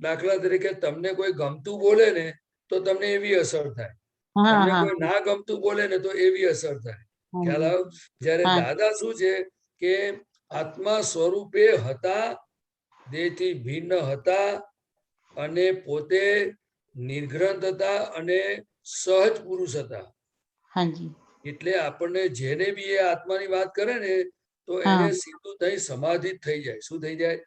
દાખલા તરીકે તમને કોઈ ગમતું બોલે ને તો તમને એવી અસર થાય, તમને કોઈ ના ગમતું બોલે ને તો એવી અસર થાય. ખ્યાલ આવે? જયારે દાદા શું છે કે આત્મા સ્વરૂપે હતા, દેહથી ભિન્ન હતા અને પોતે નિર્ગ્રંથ હતા અને સહજ પુરુષ હતા. એટલે આપણને જેને બી એ આત્માની વાત કરે ને તો એને સીધું થઈ સમાધિત થઈ જાય. શું થઈ જાય?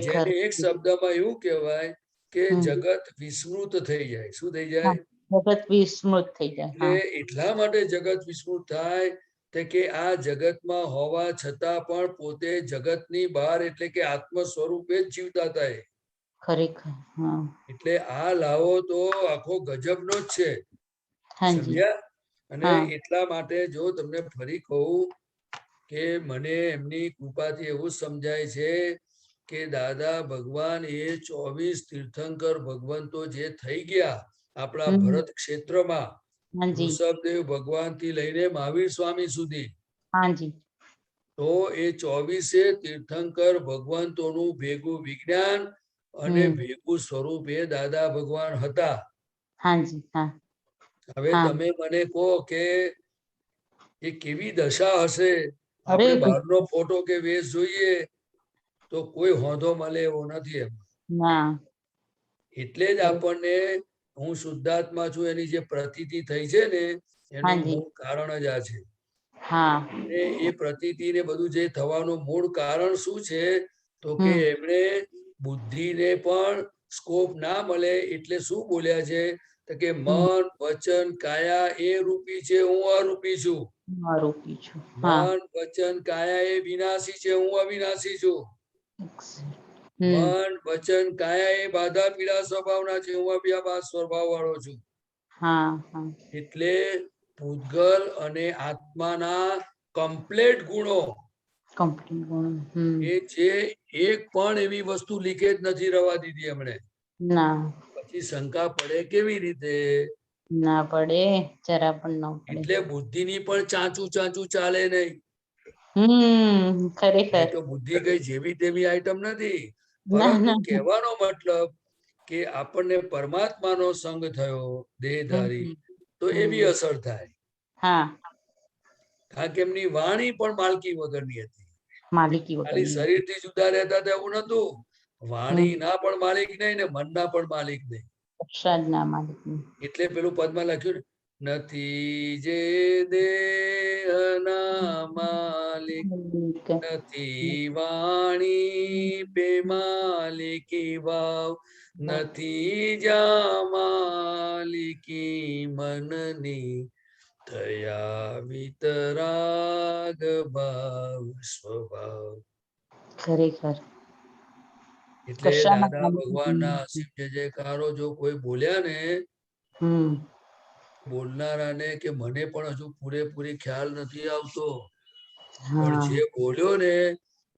જેને એક શબ્દમાં એવું કહેવાય કે જગત વિસ્મૃત થઈ જાય. શું થઈ જાય? જગત વિસ્મૃત થઈ જાય. એટલે એટલા માટે જગત વિસ્મૃત થાય કે આ જગતમાં હોવા છતાં પણ પોતે જગતની બહાર એટલે કે આત્મ સ્વરૂપે જ જીવતા હતા. એટલે આ લાવો તો આખો ગજબનો જ છે. સમજ્યા? અને એટલા માટે જો તમને ફરી કહું કે મને એમની કૃપાથી એવું સમજાય છે કે દાદા ભગવાન એ 24 તીર્થંકર ભગવંતો જે થઈ ગયા આપણા ભરત ક્ષેત્રમાં, ઋષભદેવ ભગવાન થી લઈને મહાવીર સ્વામી સુધી, તો એ 24 તીર્થંકર ભગવંતોનું ભેગું વિજ્ઞાન અને ભેગું સ્વરૂપ એ દાદા ભગવાન હતા. હવે તમે મને કહો કે એ કેવી દશા હશે? આપણે બહારનો ફોટો કે વેશ જોઈએ તો કોઈ હોંધો મળે એવો નથી એમાં. એટલે જ આપણને હું શુદ્ધાત્મા છું એની જે પ્રતીતિ થઈ છે ને એનું મૂળ કારણ જ આ છે. એ પ્રતીતિ ને બધું જે થવાનું મૂળ કારણ શું છે તો કે એમણે બુદ્ધિને પણ સ્કોપ ના મળે એટલે શું બોલ્યા છે તો કે મન વચન કાયા એ રૂપી છે, હું અરૂપી છું. મન વચન કાયા એ વિનાશી છે, હું અવિનાશી છું. મન વચન કાયા એ બાધા પીડા સ્વભાવના છે. હું બી આ સ્વભાવ વાળો છું. હા હા એટલે પૂતગલ અને આત્માના કમ્પ્લેટ ગુણો કમ્પ્લીટ એ છે. એક પણ એવી વસ્તુ લીકેજ નથી રવા દીધી એમણે. ના પછી શંકા પડે કેવી રીતે? ના પડે, જરા પણ ન પડે. એટલે બુદ્ધિની પણ ચાંચું ચાંચું ચાલે નહીં. ખરેખર. નહીં તો બુદ્ધિ કઈ જેવી તેવી આઈટમ નથી. ના પરંતુ ના કહેવાનો મતલબ કે આપણને પરમાત્માનો સંગ થયો દેહધારી તો એવી અસર થાય. હા કારણ કે એમની વાણી પણ માલકી વગરની હતી. માલિકી ખાલી વગરની. શરીરથી જુદા રહેતા હતા એવું નતું. વાણીના પણ માલિક નહીં ને મનના પણ માલિક નહીં. પ્રસાદના માલિકી. એટલે પેલું પદમાં લખ્યું ને, નથી જે દેહના માલિક નથી વાણી બેમાલિકી ભાવ નથી જા માલિકી મનની થયા વિતરાગ ભાવ સ્વભાવ. ખરેખર. એટલે કશાના દાદા માલિકી ભગવાનના નથી. અસીમ જય જયકારો જો કોઈ બોલ્યા ને બોલનારાને કે મને પણ હજુ પૂરેપૂરી ખ્યાલ નથી આવતો, પણ હા જે બોલ્યો ને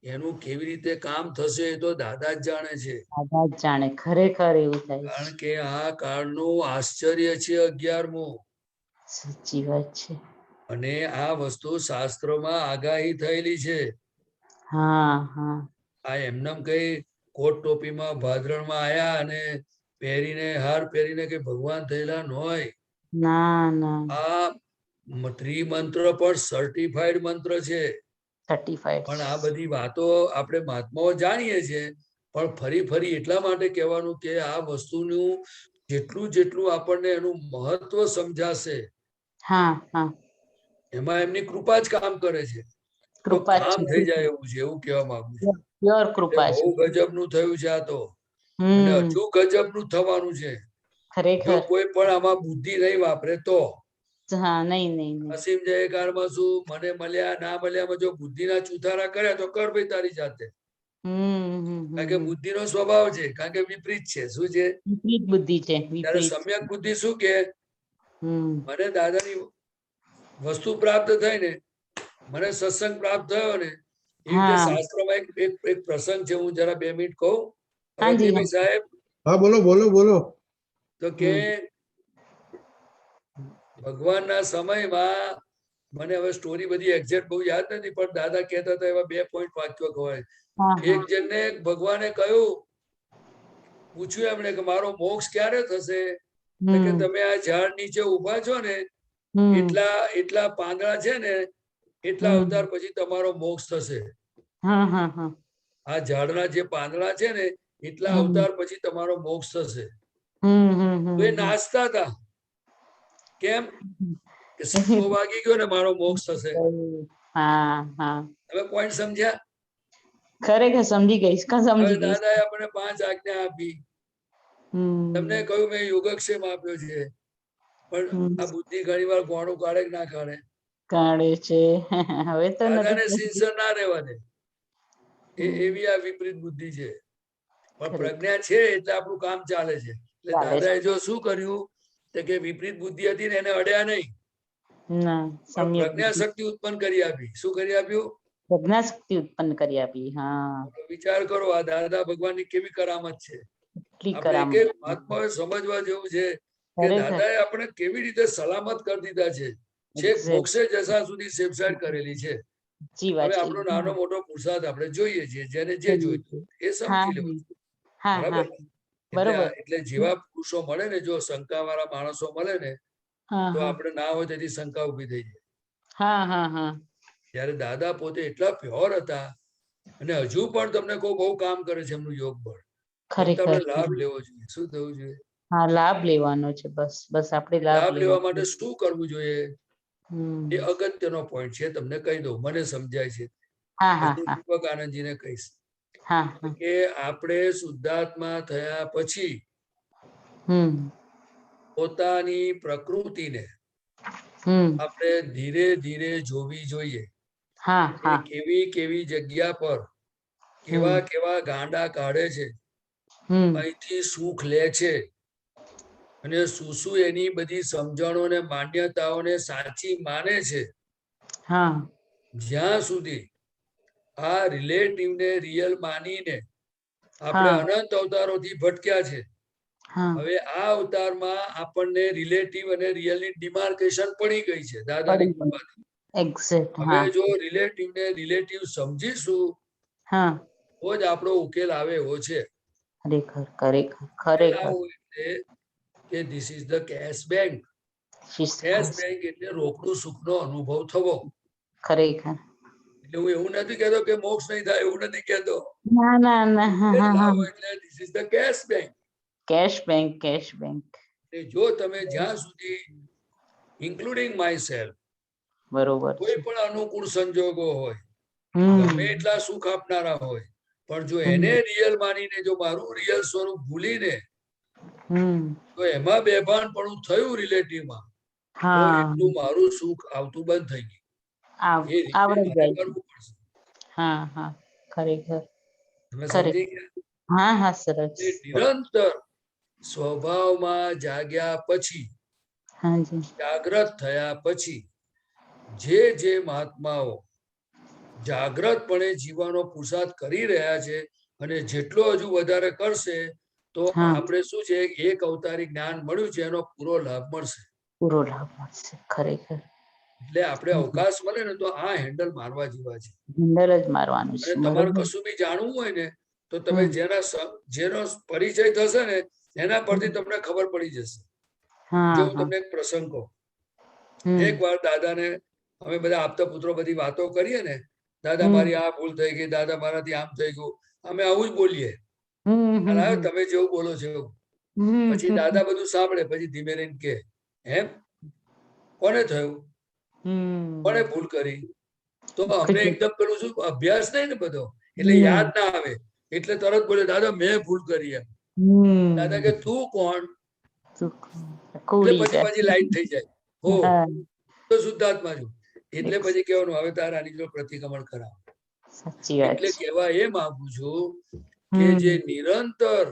એનું કેવી રીતે કામ થશે એ તો દાદા જ જાણે છે. દાદા જ જાણે. ખરેખર એવું થાય છે. કારણ કે આ કાળનું આશ્ચર્ય છે 11મું. સાચી વાત છે. અને આ વસ્તુ શાસ્ત્રોમાં આગાહી થયેલી છે. હા હા આ એમનેમ કઈ કોટ ટોપીમાં ભાદરણમાં આયા અને પહેરીને હાર પહેરીને કઈ ભગવાન થયેલા ન હોય. ના ના આ ત્રિમંત્ર પણ સર્ટિફાઈડ મંત્ર છે. 35. પણ આ બધી વાતો આપણે મહાત્માઓ જાણીએ છીએ, પણ ફરી ફરી એટલા માટે કહેવાનું કે આ વસ્તુનું જેટલું જેટલું આપણને એનું મહત્વ સમજાશે હા હા એમાં એમની કૃપા જ કામ કરે છે. તો કૃપા કામ છે. થઈ જાય એવું છે, એવું કહેવા માંગુ છું. પ્યોર એટલે કૃપા છે. બહુ ગજબનું થયું છે આ તો. અને હજુ ગજબનું થવાનું છે. જો ખરેખર. કોઈ પણ આમાં બુદ્ધિ નહીં વાપરે તો. હા નહીં નહીં નહીં. અસીમ જયકારમાં શું મને મળ્યા ના મળ્યામાં જો બુદ્ધિના ચુથારા કર્યા તો કર ભાઈ તારી જાતે. કારણ કે બુદ્ધિનો સ્વભાવ છે, કારણ કે વિપરીત છે. શું છે? વિપરીત બુદ્ધિ છે. ત્યારે વિપરીત. સમ્યક બુદ્ધિ શું કે મને દાદાની વસ્તુ પ્રાપ્ત થઈ ને, મને સત્સંગ પ્રાપ્ત થયો ને, એ રીતે હા શાસ્ત્રમાં એક પ્રસંગ છે. હું જરા 2 મિનિટ કહું. હાજી રજનીભાઈ સાહેબ, હા બોલો બોલો બોલો. તો કે ભગવાનના સમયમાં મને હવે સ્ટોરી બધી એક્ઝેક્ટ બહુ યાદ નથી, પણ દાદા કહેતા હતા એવા 2 પોઈન્ટ વાક્યો ખવાય. હા એક હા જણને ભગવાને કહ્યું, પૂછ્યું એમણે કે મારો મોક્ષ ક્યારે થશે? તો કે તમે આ ઝાડ નીચે ઉભા છો ને, એટલા પાંદડા છે ને, એટલા અવતાર પછી તમારો મોક્ષ થશે. હા હા હા આ ઝાડના જે પાંદડા છે ને, એટલા અવતાર પછી તમારો મોક્ષ થશે. તો એ નાચતા હતા. કેમ? કે સિક્કો વાગી ગયો ને મારો મોક્ષ થશે. હા હા હવે પોઈન્ટ સમજ્યા? ખરેખર સમજી ગઈશ. હવે સમજી ગઈશ. દાદાએ આપણને 5 આજ્ઞા આપી. તમને કહ્યું મેં યોગક્ષેમ આપ્યો છે, પણ આ બુદ્ધિ ઘણી વાર ગોણું કાઢે કે ના કાઢે? કાઢે છે. હવે તો દાદાને નથી. સિન્સર ના રહેવા દે. એવી આ વિપરીત બુદ્ધિ છે. પણ પ્રજ્ઞા છે એટલે આપણું કામ ચાલે છે. એટલે દાદાએ જો શું કર્યું કે વિપરીત બુદ્ધિ હતી ને એને અડ્યા નહીં, પણ પ્રજ્ઞા શક્તિ ઉત્પન્ન કરી આપી. શું કરી આપ્યું? પ્રજ્ઞા શક્તિ ઉત્પન્ન કરી આપી. હા વિચાર કરો આ દાદા ભગવાનની કેવી કરામત છે. આપણે એક એક મહાત્માએ સમજવા જેવું છે કે દાદાએ આપણે કેવી રીતે સલામત કરી દીધા છે. છેક મોક્ષે જશા સુધી સેફસાઈડ કરેલી છે. હવે આપણો નાનો મોટો પુરુષાર્થ આપણે જોઈએ છીએ, જેને જે જોઈતું એ સમજી લેવું. બરાબર? એટલે જેવા પુરુષો મળે ને, જો શંકા વાળા માણસો મળે ને, તો આપણે ના હોય તેથી શંકા ઉભી થઈ જાય. હા હા હા ત્યારે દાદા પોતે એટલા પ્યોર હતા, અને હજુ પણ તમને કહું બહુ કામ કરે છે એમનું યોગ બળ. ફક્ત આપણે લાભ લેવો જોઈએ. શું થવું જોઈએ? હા લાભ લેવાનો છે. બસ બસ આપણે લાભ લેવા માટે શું કરવું જોઈએ? એ અગત્યનો પોઈન્ટ છે. તમને કહી દઉં, મને સમજાય છે. દીપક આનંદજીને કહીશ કે આપણે શુદ્ધાત્મા થયા પછી પોતાની પ્રકૃતિને આપણે ધીરે ધીરે જોવી જોઈએ. કેવી કેવી જગ્યા પર કેવા કેવા ગાંડા કાઢે છે, અહીંથી સુખ લે છે અને શું એની બધી સમજણો ને માન્યતાઓને સાચી માને છે. હા જ્યાં સુધી આ રિલેટિવ ને રિયલ માનીને આપણે હા અનંત અવતારોથી ભટક્યા છે. હા હવે આ અવતારમાં આપણને રિલેટિવ અને રિયલ ની ડિમાર્કેશન પડી ગઈ છે દાદાની પડી ગઈ. કૃપાથી. એક્ઝેક્ટ. હવે હા જો રિલેટિવ ને રિલેટિવ સમજીશું હા તો જ આપણો ઉકેલ આવે એવો છે. ખરેખર ખરેખર ઉકેલ ખરેખર આવો એટલે કે this is the cash bank. Cash bank એટલે રોકડું સુખનો અનુભવ થવો. ખરેખર. એટલે હું એવું નથી કહેતો કે મોક્ષ નહીં થાય, એવું નથી કહેતો. ના ના ના હા ઉકેલ હા લાવો હા એટલે this is the cash bank. Cash bank cash bank. જો તમે જ્યાં સુધી ઇન્ક્લુડિંગ માય સેલ્ફ બરોબર કોઈ છે. પણ અનુકૂળ સંજોગો હોય, હમ ગમે એટલા સુખ આપનારા હોય, પણ જો હમ એને રિયલ માનીને જો મારું રિયલ સ્વરૂપ ભૂલીને હમ તો એમાં બેભાનપણું થયું રિલેટિવમાં, તો હા એટલું મારું સુખ આવતું બંધ થઈ ગયું. એ રીતે આવડે મારે જાય. કરવું પડશે. હા હા ખરેખર તમે ખરેખર. સમજી ગયા? હા હા સરસ. એ નિરંતર સ્વભાવમાં જાગ્યા પછી, હાજી જાગ્રત થયા પછી જે જે મહાત્માઓ જાગ્રતપણે જીવવાનો પુરુષાર્થ કરી રહ્યા છે અને જેટલો હજુ વધારે કરશે તો હા આપણે શું છે, એક અવતારી જ્ઞાન મળ્યું છે એનો પૂરો લાભ મળશે. પૂરો લાભ મળશે ખરેખર. એટલે આપણે અવકાશ મળે ને તો આ હેન્ડલ મારવા જેવા છે. હિન્દર જ મારવાનું છે અને તમારે બરોબર. કશું બી જાણવું હોય ને તો તમે હમ જેનો પરિચય થશે ને એના પરથી તમને ખબર પડી જશે. હા જો હું હા તમને એક પ્રસંગ કહું. હમ એક વાર દાદાને અમે બધા આપતા પુત્રો બધી વાતો કરીએ ને, દાદા હમ મારી આ ભૂલ થઈ ગઈ, દાદા મારાથી આમ થઈ ગયું, અમે આવું જ બોલીએ. હમ ખ્યાલ હમ આવે હમ તમે જેવું બોલો છો એવું. હમ પછી દાદા બધું સાંભળે, પછી ધીમે રહીને કે એમ કોને થયું, કોને હમ ભૂલ કરી. તો અમને એકદમ પેલું શું અભ્યાસ નહીં ને બધો, એટલે યાદ હમ ના આવે, એટલે તરત બોલે દાદા મેં ભૂલ કરી એમ. દાદા કે હમ તું કોણ, એટલે કુડી પછી જાય. લાઈટ થઈ જાય. હો હા તો શુદ્ધાત્મા છું. એટલે પછી કહેવાનું હવે તારે આની જો પ્રતિક્રમણ કરાવ. સાચી વાત એટલે છે. કહેવા એ માંગુ છું કે જે હમ નિરંતર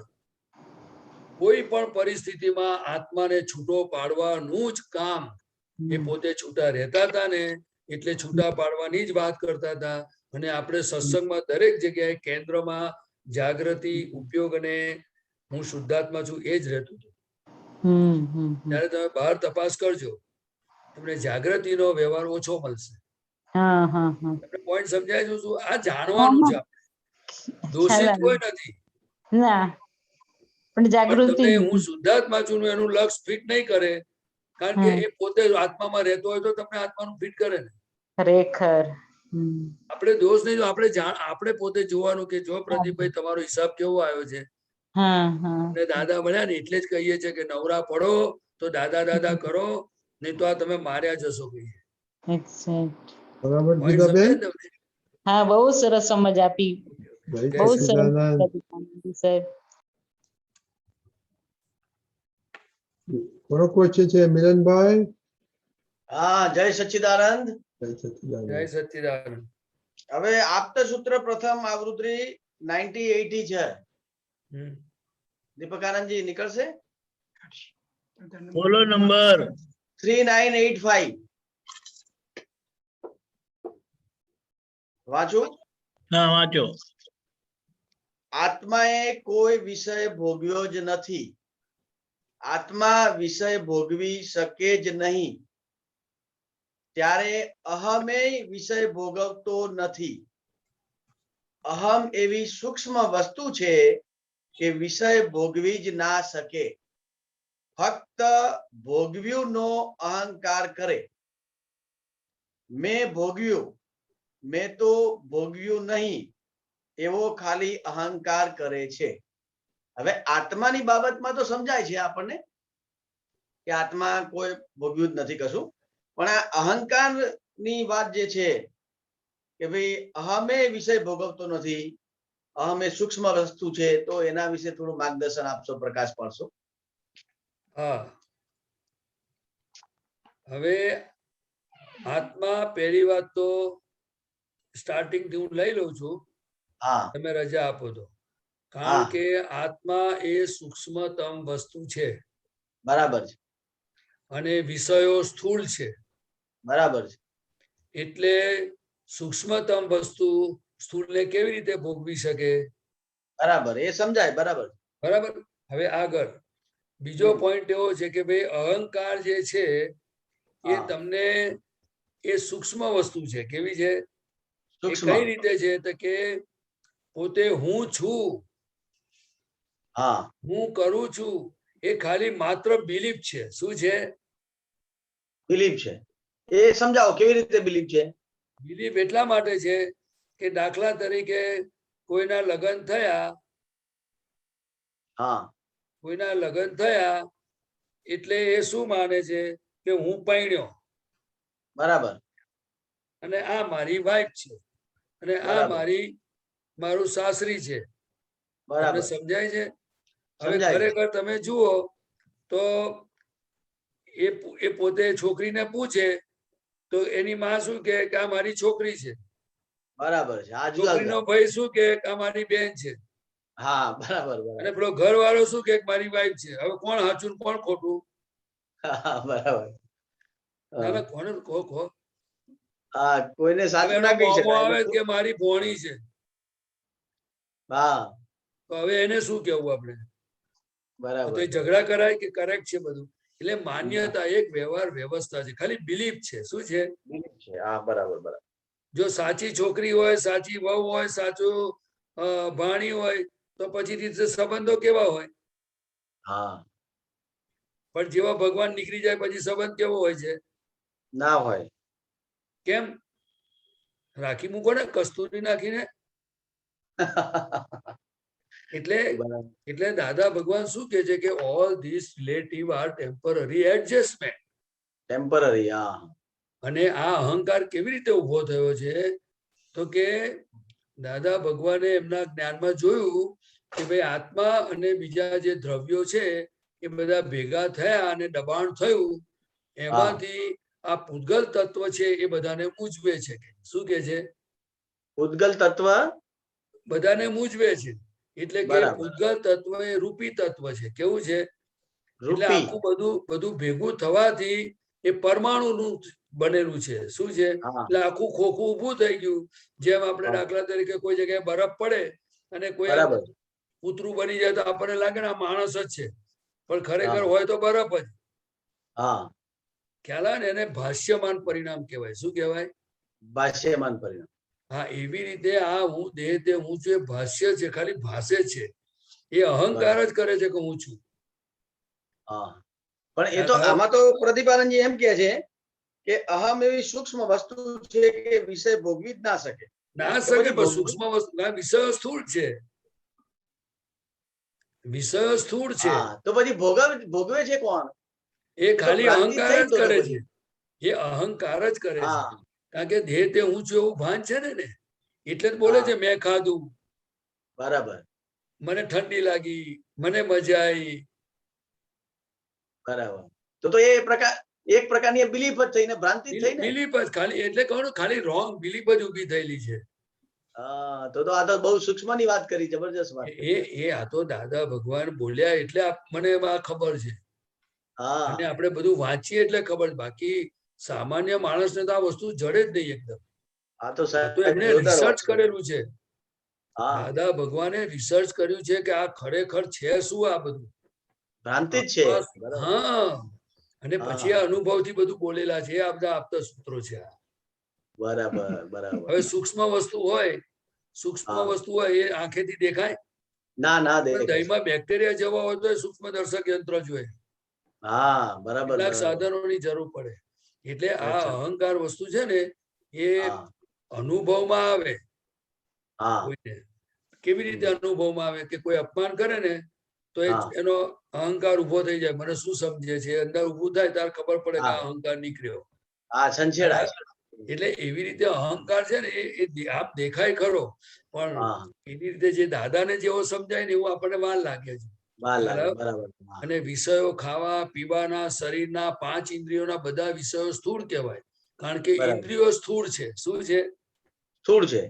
કોઈ પણ પરિસ્થિતિમાં આત્માને છૂટો પાડવાનું જ કામ એ હમ પોતે છૂટા રહેતા હતા ને, એટલે છૂટા પાડવાની જ વાત કરતા હતા. અને આપણે સત્સંગમાં દરેક જગ્યાએ કેન્દ્રમાં જાગૃતિ ઉપયોગ અને હું શુદ્ધાત્મા છું એ જ રહેતું હતું. હમ ત્યારે તમે બહાર તપાસ કરજો, તમને જાગૃતિનો વ્યવહાર ઓછો મળશે. હા હા હા તમને પોઈન્ટ સમજાય છે શું? આ જાણવાનું હા છે આપણે, ખ્યાલ દોષિત કોઈ આવ્યો. નથી. ના પણ પણ જાગૃતિ તમને હું શુદ્ધાત્મા છું એનું લક્ષ ફિટ નહીં કરે, કારણ કે હા એ પોતે આત્મામાં રહેતો હોય તો તમને આત્માનું ફિટ કરે ને. ખરેખર. આપણે દોષ નહીં, આપણે પોતે જોવાનું કે જો પ્રદીપભાઈ તમારો હિસાબ કેવો આવ્યો છે. હા હા અમને દાદા મળ્યા ને એટલે જ કહીએ છીએ કે નવરા પડો તો દાદા દાદા કરો, નહીં તો આ તમે માર્યા જશો. કહીએ એક્ઝેક્ટ. બરાબર પોઈન્ટ ગીતાબેન? સમજાય ને તમને? હા બહુ સરસ સમજ આપી. જય જય બહુ સરસ સચ્ચિદાનંદ. સાહેબ. કોનો ક્વેશ્ચન છે મિલનભાઈ? હા, જય સચ્ચિદાનંદ. જય જય સચ્ચિદાનંદ. સચ્ચિદાનંદ. હવે આપતા સૂત્ર પ્રથમ આવૃત્તિ 9080 છે. દીપકાનંદજી નીકળશે? બોલો નંબર. 3985 વાંચું? હા વાંચો. આત્માએ કોઈ વિષય ભોગવ્યો જ નથી. આત્મા વિષય ભોગવી શકે જ નહીં. ત્યારે અહમે વિષય ભોગવતો નથી. અહમ એવી સૂક્ષ્મ વસ્તુ છે કે વિષય ભોગવી જ ના શકે. ફક્ત ભોગવ્યું નો અહંકાર કરે. મેં ભોગવ્યું, મેં તો ભોગવ્યું નહીં, એવો ખાલી અહંકાર કરે છે. હવે આત્માની બાબતમાં તો સમજાય છે આપણને કે આત્મા કોઈ ભોગવ્યું જ નથી કશું, પણ આ અહંકાર ની વાત જે છે કે ભાઈ અહમે વિષય ભોગવતો નથી, અહમે સૂક્ષ્મ વસ્તુ છે, તો એના વિશે થોડું માર્ગદર્શન આપશો, પ્રકાશ પાડશો? હા, હવે આત્મા પહેલી વાત તો સ્ટાર્ટિંગ થી હું લઈ લઉં છું. હા તમે રજા આપો તો, હા કારણ કે આત્મા એ સૂક્ષ્મતમ વસ્તુ છે બરાબર છે અને વિષયો સ્થૂળ છે. બરાબર છે એટલે સૂક્ષ્મતમ વસ્તુ સ્થૂળને કેવી રીતે ભોગવી શકે? બરાબર, એ સમજાય. બરાબર બરાબર. હવે આગળ બીજો પોઈન્ટ એવો છે કે ભાઈ અહંકાર જે છે એ હા તમને એ સૂક્ષ્મ વસ્તુ છે. કેવી છે? એ સૂક્ષ્મ કઈ રીતે છે? તો કે પોતે હું છું, હા હું કરું છું, એ ખાલી માત્ર બિલીફ છે. શું છે? બિલીફ છે. એ સમજાવો કેવી રીતે બિલીફ છે? બિલીફ એટલા માટે છે કે દાખલા તરીકે કોઈના લગ્ન થયા, હા કોઈના લગ્ન થયા એટલે એ શું માને છે કે હું પરણ્યો બરાબર અને આ મારી વાઈફ છે અને આ બરાબર મારું સાસરી છે. તમને બરાબર સમજાય છે? હવે સમજાય છે. ખરેખર તમે જુઓ તો એ પોતે છોકરીને પૂછે તો એની માં શું કે આ મારી છોકરી છે. બરાબર છે. આ જુદા છોકરીનો જુદા. ભાઈ શું કે આ મારી બેન છે. હા બરાબર અને બરાબર પેલો ઘર વાળો શું કે મારી વાઈફ છે. હવે કોણ સાચું કોણ ખોટું? હા બરાબર ના ના, કોને કહો. હા કોઈને હવે સાચું એનો ના કહી મોમો શકાય આવે એટલે કે મારી ભોણી છે, હા તો હવે એને શું કેવું આપણે? તો બરાબર એ ઝઘડા કરાય કે કરેક્ટ છે બધું? એટલે માન્યતા એક વ્યવહાર વ્યવસ્થા છે, ખાલી બિલીફ છે. શું છે? બિલીફ છે. હા બરાબર બરાબર જો સાચી છોકરી હોય, સાચી વહુ હોય, સાચું ભાણી હોય તો પછીથી સંબંધો કેવા હોય? હા પણ જેવા ભગવાન નીકળી જાય પછી સંબંધ કેવો હોય છે? ના હોય. કેમ? રાખી મૂકો ને કસ્તુરી નાખીને. એટલે બરાબર એટલે દાદા ભગવાન શું કે છે કે all this relative are temporary adjustment. Temporary. હા અને આ અહંકાર કેવી રીતે ઉભો થયો છે? તો કે દાદા ભગવાને એમના જ્ઞાનમાં જોયું કે ભાઈ આત્મા અને બીજા જે દ્રવ્યો છે એ બધા ભેગા થયા અને દબાણ થયું, હા એમાંથી આ પૂતગલ તત્વ છે એ બધાને મૂંઝવે છે. શું કે છે? ઉદ્ગલ તત્વ બધાને મૂંઝવે છે. એટલે કે બરાબર પૂતગલ તત્વ એ રૂપી તત્વ છે. કેવું છે? એટલે રૂપી. આખું બધું ભેગું થવાથી એ પરમાણુનું બનેલું છે. શું છે? હા એટલે આખું ખોખું ઊભું થઈ ગયું. જેમ આપણે હા દાખલા તરીકે કોઈ જગ્યાએ બરફ પડે અને કોઈ આમ બરાબર કૂતરું બની જાય તો આપણને લાગે ને આ માણસ જ છે, પણ હા ખરેખર હોય તો બરફ જ. હા ખ્યાલ આવે ને? એને ભાષ્યમાન પરિણામ કહેવાય. શું કહેવાય? ભાષ્યમાન પરિણામ. હા, એવી રીતે આ હું દેહ તે હું છું એ ભાષ્ય છે, ખાલી ભાષે છે. એ અહંકાર બરાબર જ કરે છે કે હું છું. હા પણ એ તો આમાં તો પ્રતિપાલનજી એમ કે છે કે અહમ એવી સૂક્ષ્મ વસ્તુ છે કે વિષય ભોગવી જ ના શકે. ના તો શકે, પછી પણ સૂક્ષ્મ વસ્તુ વિષયો સ્થૂળ છે. વિષયો સ્થૂળ છે. હા તો પછી ભોગવે છે કોણ? એ તો ખાલી ભ્રાંતિ અહંકાર થઈ જ તો કરે છે. પછી એ અહંકાર જ કરે છે. હા કારણ કે દેહ તે હું છું એવું ભાન છે ને, એટલે જ બોલે હા છે મેં ખાધું, બરાબર મને ઠંડી લાગી, મને મજા આવી. બરાબર. તો એ એક પ્રકારની બિલીફ જ થઈને ભ્રાંતિ જ થઈ ને. બિલીફ જ ખાલી, એટલે કહું ને ખાલી રોંગ બિલીફ જ ઉભી થયેલી છે. હા તો આ તો બહુ સૂક્ષ્મ ની વાત કરી, જબરજસ્ત વાત કરી. આ તો દાદા ભગવાન બોલ્યા એટલે મને એમાં ખબર છે. હા અને આપણે બધું વાંચીએ એટલે ખબર. બાકી સામાન્ય માણસને તો આ વસ્તુ જડે જ નહીં એકદમ. આ તો આ તો સાહેબ એમને જોરદાર વાત રિસર્ચ કરી. કરેલું છે. હા દાદા ભગવાને રિસર્ચ કર્યું છે કે આ ખરેખર છે શું આ બધું. ભ્રાંતિ જ છે. બરાબર હા, અને પછી હા આ અનુભવથી બધું બોલેલા છે. આ બધા આપતા સૂત્રો છે. બરાબર બરાબર. હવે સૂક્ષ્મ વસ્તુ હોય, સૂક્ષ્મ હા વસ્તુ હોય એ આંખેથી દેખાય. ના ના પણ દેખાય. દહીંમાં બેક્ટેરિયા જવા હોય તો એ સૂક્ષ્મ દર્શક યંત્ર જોઈએ. હા બરાબર કેટલાક બરાબર. સાધનોની જરૂર પડે. એટલે આ અચ્છા અહંકાર વસ્તુ છે ને એ હા અનુભવમાં આવે હા કોઈને. કેવી રીતે હમ, અનુભવમાં આવે કે કોઈ અપમાન કરે ને તો હા એનો અહંકાર ઉભો થઈ જાય. મને શું સમજે છે અંદર ઉભું થાય ત્યારે ખબર પડે કે હા આ અહંકાર નીકળ્યો. હા સંછેડાય. એટલે એવી રીતે અહંકાર છે ને એ આપ દેખાય ખરો, પણ હા એની રીતે જે દાદાને જેવો સમજાય ને એવું આપણને વાર લાગે છે. વાર ખ્યાલ લાગે. આવ્યો? બરાબર હા અને વિષયો ખાવા પીવાના, શરીરના 5 ઇન્દ્રિયોના બધા વિષયો સ્થૂળ કહેવાય. કારણ કે બરાબર ઇન્દ્રિયો સ્થૂળ છે. શું છે? સ્થૂળ છે.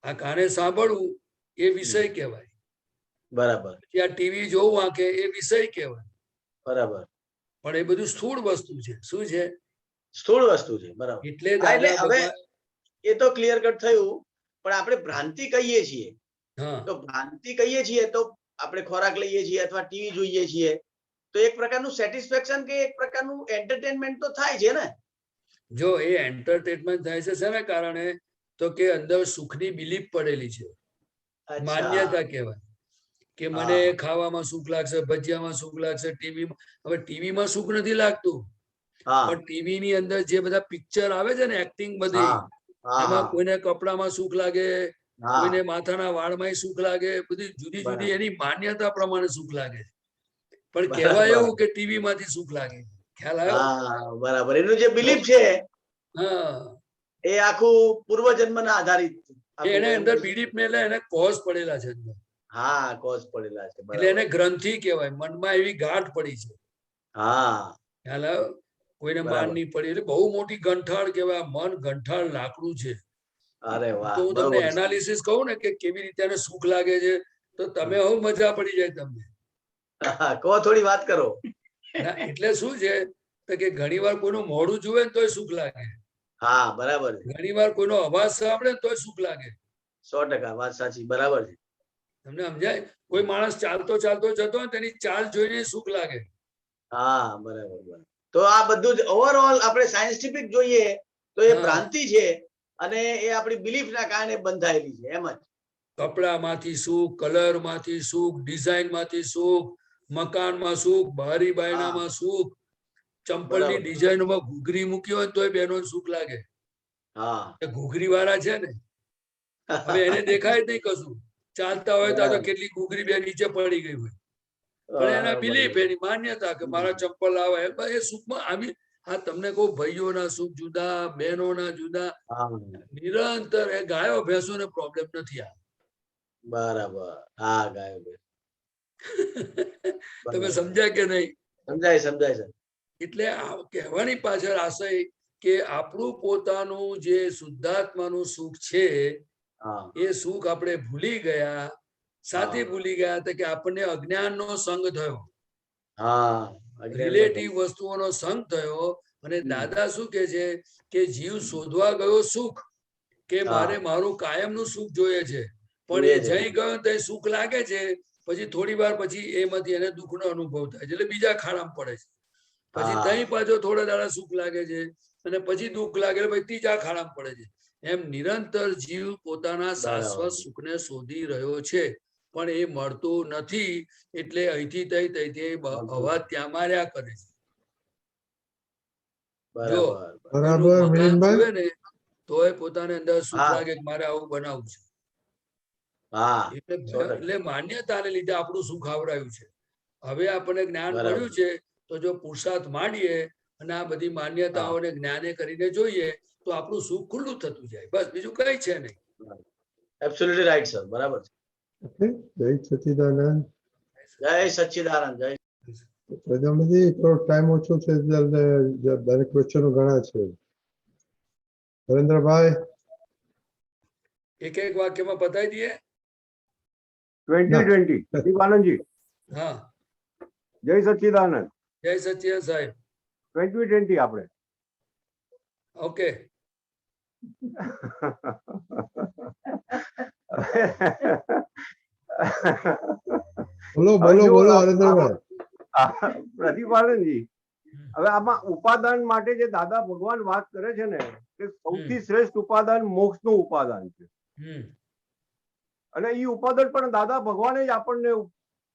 આ કાને સાંભળવું એ વિષય કહેવાય. બરાબર પછી આ ટીવી જોવું આંખે એ વિષય કહેવાય. બરાબર પણ એ બધું સ્થૂળ વસ્તુ છે. શું છે? સ્થૂળ વસ્તુ છે. બરાબર એટલે હા, એટલે દાદા હવે ભગવાન એ તો ક્લિયર કટ થયું, પણ આપણે ભ્રાંતિ કહીએ છીએ હા તો ભ્રાંતિ કહીએ છીએ તો આપણે ખોરાક લઈએ છીએ અથવા ટીવી જોઈએ છીએ તો એક પ્રકારનું સેટિસ્ફેક્શન કે એક પ્રકારનું એન્ટરટેનમેન્ટ તો થાય છે ને. જો એ એન્ટરટેનમેન્ટ થાય છે શેના કારણે? તો કે અંદર સુખની બિલીફ પડેલી છે, અચ્છા માન્યતા કહેવાય કે મને હા ખાવામાં સુખ લાગશે, ભજીયામાં સુખ લાગશે, ટીવીમાં. હવે ટીવીમાં સુખ નથી લાગતું, હા પણ ટીવી ની અંદર જે બધા પિક્ચર આવે છે ને, એક્ટિંગ બધી, હા હા એમાં હા કોઈને કપડામાં સુખ લાગે, હા કોઈને માથાના વાળમાં સુખ લાગે, બધી જુદી જુદી બરાબર એની માન્યતા પ્રમાણે સુખ લાગે. પણ બરાબર કહેવાય એવું કે ટીવી માંથી સુખ લાગે. ખ્યાલ આવ્યો? હા બરાબર એનું જે બિલીફ છે હા, એ આખું પૂર્વજન્મના આધારિત આખું એને એમ અંદર કહી બિલીફ શકાય. ને એટલે એને કોઝ પડેલા છે અંદર. હા કોઝ પડેલા છે. એટલે એને બરાબર ગ્રંથિ કહેવાય. મનમાં એવી ગાંઠ પડી છે. હા ખ્યાલ આવ્યો? કોઈને માન બરાબર નહીં પડી. એટલે બહુ મોટી ગંઠાળ કહેવાય. આ મન ગંઠાળ લાકડું છે. અરે તો વાહ હું તમને બરોબર છે. એનાલિસિસ કહું ને કે કેવી રીતે એને સુખ લાગે છે, તો તમે હવે મજા પડી જાય તમને. હા, કહો થોડી વાત કરો. ના એટલે શું છે તો કે ઘણી વાર કોઈનું મોઢું જુએ ને તોય સુખ લાગે, હા બરાબર છે. ઘણી વાર કોઈનો અવાજ સાંભળે ને તોય સુખ લાગે. 100% વાત સાચી. બરાબર છે. તમને સમજાય? કોઈ માણસ ચાલતો ચાલતો જતો હોય તેની ચાલ જોઈને સુખ લાગે. હા બરાબર બરાબર. તો આ બધું જ ઓવરઓલ આપણે સાયન્ટિફિક જોઈએ તો એ હા. ભ્રાંતિ છે અને એ આપણી બિલીફ ના કારણે બંધાયેલી છે એમ જ. કપડામાંથી સુખ, કલર માંથી સુખ, ડિઝાઇન માંથી સુખ, મકાનમાં સુખ, બારી હા બાયણામાં સુખ, ચંપલની બરાબર ડિઝાઇનમાં ઘૂઘરી મૂકી હોય તોય બેનો સુખ લાગે. હા એ ઘૂઘરી વાળા છે ને, હવે એને દેખાય જ નહીં કશું. ચાલતા હોય તો બરાબર કેટલી ઘૂઘરી બે નીચે પડી ગઈ હોય, પણ હા, એના બિલીફ, બરાબર એની માન્યતા કે મારા ચંપલ આવે એ સુખમાં આવી. હા તમને કહું, ભાઈઓના સુખ જુદા, બહેનોના જુદા. હા નિરંતર એ ગાયો ભેંસોને પ્રોબ્લેમ નથી. આ બરાબર હા ગાયો બેન. તમે બરાબર સમજ્યા કે નહીં? સમજાય સમજાય સર. એટલે આ કહેવાની પાછળ આશય કે આપણું પોતાનું જે શુદ્ધાત્માનું સુખ છે હા એ સુખ આપણે ભૂલી ગયા. સાથે હા ભૂલી ગયા હતા કે આપણને અજ્ઞાનનો સંગ થયો, હા અજ્ઞાનનો રિલેટિવ સંગ. વસ્તુઓનો સંગ થયો. અને હમ, દાદા શું કે છે કે જીવ શોધવા ગયો સુખ, કે મારે હા મારું કાયમનું સુખ જોઈએ છે, પણ જોઈએ એ છે જઈ ગયો તો સુખ લાગે છે. પછી થોડી વાર પછી એમાંથી એને દુઃખનો અનુભવ થાય છે, એટલે બીજા ખાડામાં પડે છે. પછી હા તઈ પાછો થોડા દાડા સુખ લાગે છે, અને પછી દુઃખ લાગે પછી ત્રીજા ખાડામાં પડે છે. એમ નિરંતર જીવ પોતાના શાશ્વત બરાબર સુખને શોધી રહ્યો છે, પણ એ મળતું નથી. એટલે અહીંથી તઈથી અવાજ ત્યાં માર્યા કરે છે. જો બરાબર કોઈનું બરાબર મકાન મિલનભાઈ. જોવે ને તોય પોતાને અંદર સુખ હા લાગે કે મારે આવું બનાવવું છે. હા એટલે 100%. એટલે માન્યતાને લીધે આપણું સુખ આવરાયું છે. હવે આપણને જ્ઞાન બરાબર મળ્યું છે, તો જો પુરુષાર્થ માંડીએ અને આ બધી હા માન્યતાઓને જ્ઞાને કરીને જોઈએ તો આપણું સુખ ખુલ્લું થતું જાય. બસ બીજું કઈ છે નહીં. Absolutely right sir. બરાબર છે. ઓકે, જય સચ્ચિદાનંદ. જય સચ્ચિદાનંદ. જય પ્રજાપતિ થોડો ટાઈમ ઓછો છે એટલે દરેક ક્વેશ્ચનો ઘણા છે. નરેન્દ્રભાઈ. એક એક વાક્યમાં પતાવી દઈએ. 2020 દીપ આનંદજી. હા, જય સચ્ચિદાનંદ. જય સચિદાન સાહેબ. 2020 આપણે. ઓકે. બોલો હવે બોલો જો બોલો નરેન્દ્રભાઈ. પ્રદીપ આનંદજી, હવે આમાં ઉપાદાન માટે જે દાદા ભગવાન વાત કરે છે ને, કે સૌથી શ્રેષ્ઠ ઉપાદાન મોક્ષનું ઉપાદાન છે. અને એ ઉપાદાન પણ દાદા ભગવાને જ આપણને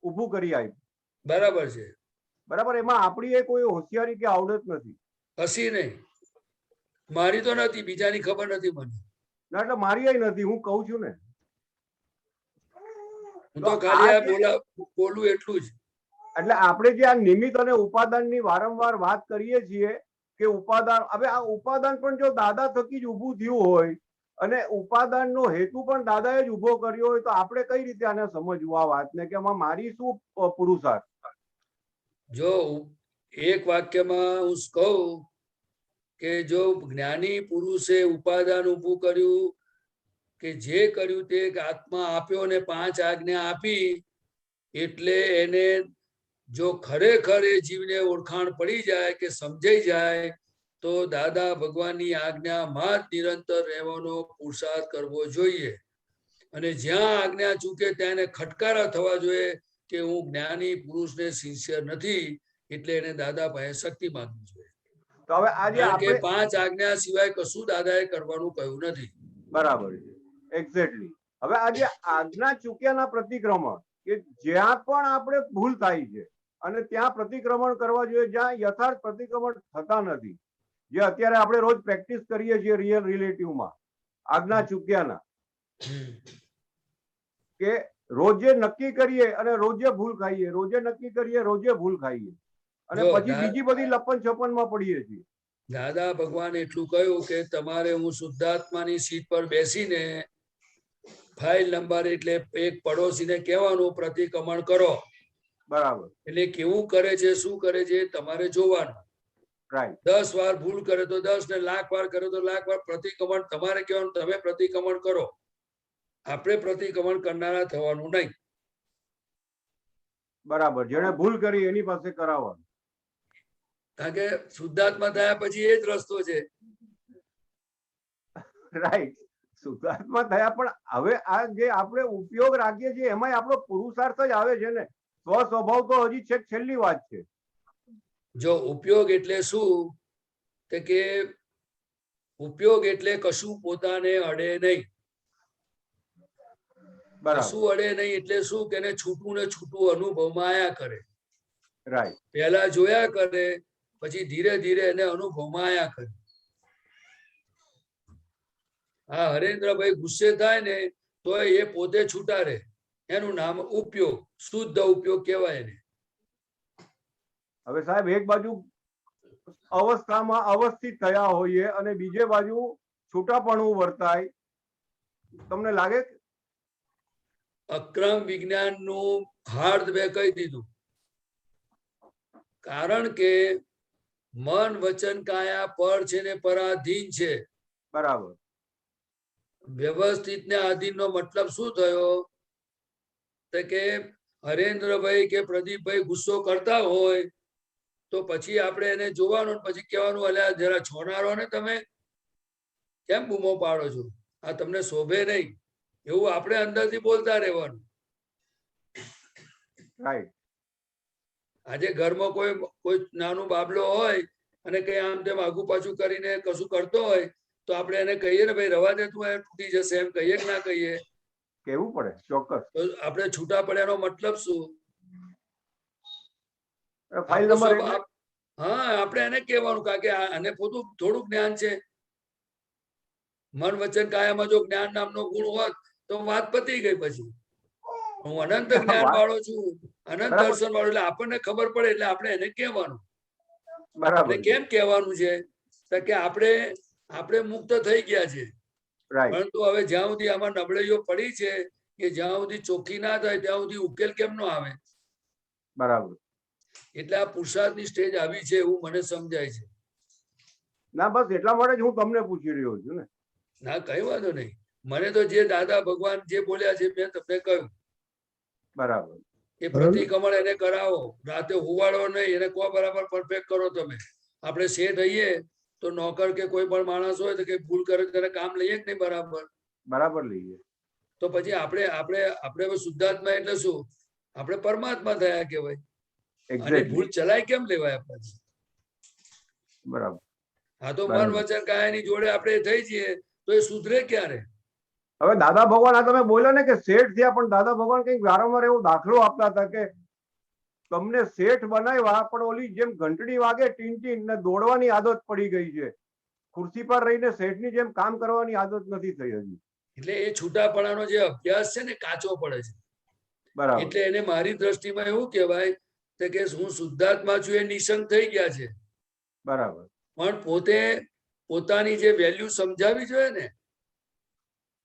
ઊભું કરી આપ્યું. બરાબર છે. બરાબર, એમાં આપણી એ કોઈ હોશિયારી કે આવડત નથી. હસી નહીં, મારી તો નથી, બીજાની ખબર નથી મને. ના એટલે મારી નથી, હું કઉ છું ને. હું તો ખાલી આ બોલું એટલું જ. એટલે આપણે જે આ નિમિત્ત અને ઉપાદાનની વારંવાર વાત કરીએ છીએ કે ઉપાદાન, હવે આ ઉપાદાન પણ જો દાદા થકી જ ઊભું થયું હોય અને ઉપાદાનનો હેતુ પણ દાદાએ જ ઊભો કર્યો હોય, તો આપણે કઈ રીતે આને સમજવું આ વાતને, કે આમાં મારી શું પુરુષાર્થ? જો એક વાક્યમાં હું કહું કે જો જ્ઞાની પુરુષે ઉપાદાન ઊભું કર્યું કે જે કર્યું તે આત્મા આપ્યો ને 5 આજ્ઞા આપી એટલે એને જો ખરેખર એ જીવને ઓળખાણ પડી જાય કે સમજાઈ જાય તો દાદા ભગવાનની આજ્ઞામાં જ નિરંતર રહેવાનો પુરુષાર્થ કરવો જોઈએ. અને જ્યાં આજ્ઞા ચૂકે ત્યાં એને ખટકારા થવા જોઈએ કે હું જ્ઞાની પુરુષને સિન્સિયર નથી, એટલે એને દાદા પાસે શક્તિ માંગવી જોઈએ. તો હવે આજે કારણ કે આપણે 5 આજ્ઞા સિવાય કશું દાદાએ કરવાનું કહ્યું નથી. બરાબર છે, એક્ઝેક્ટલી. હવે આજે આજ્ઞા ચૂક્યાના પ્રતિક્રમણ કે જ્યાં પણ આપણે ભૂલ થાય છે અને ત્યાં પ્રતિક્રમણ કરવા જોઈએ જ્યાં યથાર્થ પ્રતિક્રમણ થતા નથી, જે અત્યારે આપણે રોજ પ્રેક્ટિસ કરીએ છીએ રિયલ રિલેટિવમાં આજ્ઞા ચૂક્યાના, કે રોજે નક્કી કરીએ અને રોજે ભૂલ ખાઈએ, રોજે નક્કી કરીએ રોજે ભૂલ ખાઈએ અને પછી બીજી બધી લપન છપનમાં પડીએ છીએ. દાદા ભગવાન એટલું કહ્યું કે તમારે હું શુદ્ધાત્માની સીટ પર બેસીને ફાઇલ નંબર એટલે એક પડોશીને કહેવાનું પ્રતિક્રમણ કરો. બરાબર. એટલે કેવું કરે છે શું કરે છે તમારે જોવાનું. રાઈટ. 10 વાર ભૂલ કરે તો 10 ને લાખ વાર કરે તો લાખ વાર પ્રતિક્રમણ તમારે કહેવાનું, તમે પ્રતિક્રમણ કરો. આપણે પ્રતિક્રમણ કરનારા થવાનું નહીં. બરાબર. જેને ભૂલ કરી એની પાસે કરાવવાનું. કારણ કે શુદ્ધાત્મા થયા પછી એ જ રસ્તો છે. રાઈટ. શુદ્ધાત્મા થયા પણ હવે આ જે આપણે ઉપયોગ રાખીએ છીએ એમાં આપણો પુરુષાર્થ જ આવે છે ને. સ્વ સ્વભાવ તો હજી છેક છેલ્લી વાત છે. જો ઉપયોગ એટલે શું કે ઉપયોગ એટલે કશું પોતાને અડે નહીં. કશું અડે નહીં એટલે શું કે છૂટું ને છૂટું અનુભવમાં આયા કરે. રાઈટ. પહેલા જોયા કરે પછી ધીરે ધીરે એને અનુભવમાં આયા કરે. હા, હરેન્દ્રભાઈ ગુસ્સે થાય ને તો એ પોતે છૂટા રહે, એનું નામ ઉપયોગ, શુદ્ધ ઉપયોગ કહેવાય એને. હવે સાહેબ એક બાજુ અવસ્થામાં અવસ્થિત થયા હોઈએ અને બીજે બાજુ છૂટાપણું વર્તાય, તમને લાગે? અક્રમ વિજ્ઞાનનું હાર્દ મેં કહી દીધું. કારણ કે મન વચન કાયા પર છે ને પરાધીન છે. બરાબર. વ્યવસ્થિત ને આધીન નો મતલબ શું થયો કે હરેન્દ્રભાઈ કે પ્રદીપભાઈ ગુસ્સો કરતા હોય તો પછી આપણે એને જોવાનું, પછી કહેવાનું અલ્યા જરા છોનારો ને તમે કેમ બૂમો પાડો છો, આ તમને શોભે નહીં, એવું આપણે અંદરથી બોલતા રહેવાનું. રાઈટ. આજે ઘરમાં કોઈ નાનું બાબલો હોય અને કઈ આમ તેમ આગુ પાછું કરીને કશું કરતો હોય તો આપણે એને કહીએ ને ભાઈ રવા દે તું તૂટી જશે, એમ કહીએ કે ના કહીએ? કેવું પડે, ચોક્કસ. તો આપણે છૂટા પડ્યાનો મતલબ શું? File number. હા, આપણે એને કહેવાનું કારણ કે આને પોતું થોડું જ્ઞાન છે. મન વચન કાયામાં જો જ્ઞાન નામનો ગુણ હોત તો વાત પતી ગઈ. પછી હું અનંત જ્ઞાન વાળો છું, અનંત દર્શન વાળો, એટલે આપણને ખબર પડે એટલે આપણે એને કહેવાનું. બરાબર. કેમ કહેવાનું છે કે આપણે મુક્ત થઈ ગયા છે, પરંતુ હવે જ્યાં સુધી આમાં નબળાઈઓ પડી છે કે જ્યાં સુધી ચોખ્ખી ના થાય ત્યાં સુધી ઉકેલ કેમ નો આવે? બરાબર. એટલે આ પુરુષાર્થની સ્ટેજ આવી છે એવું મને સમજાય છે. ના, બસ એટલા માટે જ હું તમને પૂછી રહ્યો છું ને. ના, કઈ વાંધો નહીં. મને તો જે દાદા ભગવાન જે બોલ્યા છે મેં તમને કહ્યું. બરાબર. એ પ્રતિક્રમણ એને કરાવો, રાતે હુવાડો નહીં, એને કહો બરાબર પરફેક્ટ કરો તમે. આપણે શેઠ રહીએ તો નોકર કે કોઈ પણ માણસ હોય તો કઈ ભૂલ કરે ત્યારે કામ લઈએ કે નહીં? બરાબર લઈએ. તો પછી આપણે શુદ્ધાત્મા એટલે શું? આપણે પરમાત્મા થયા કહેવાય. અને ભૂલ ચલાય કેમ લેવાય આપણાથી? બરાબર. હા, તો મન વચન કાયાની જોડે આપણે થઈ જઈએ તો એ સુધરે ક્યારે? હવે દાદા ભગવાન આ તમે બોલ્યો ને કે શેઠ થયા, પણ દાદા ભગવાન કઈક વારંવાર એવો દાખલો આપતા હતા કે તમને શેઠ બનાવ્યા પણ ઓલી જેમ ઘંટડી વાગે ટીન ટીન ને દોડવાની આદત પડી ગઈ છે. ખુરશી પર રહીને શેઠની જેમ કામ કરવાની આદત નથી થઈ હજી. એટલે એ છૂટાપણાનો જે અભ્યાસ છે ને કાચો પડે છે. બરાબર. એટલે એને મારી દ્રષ્ટિમાં એવું કહેવાય કે હું શુદ્ધાત્મા છું, એ નિશંક થઈ ગયા છે. બરાબર. પણ પોતાની જે વેલ્યુ સમજાવી જોઈએ ને.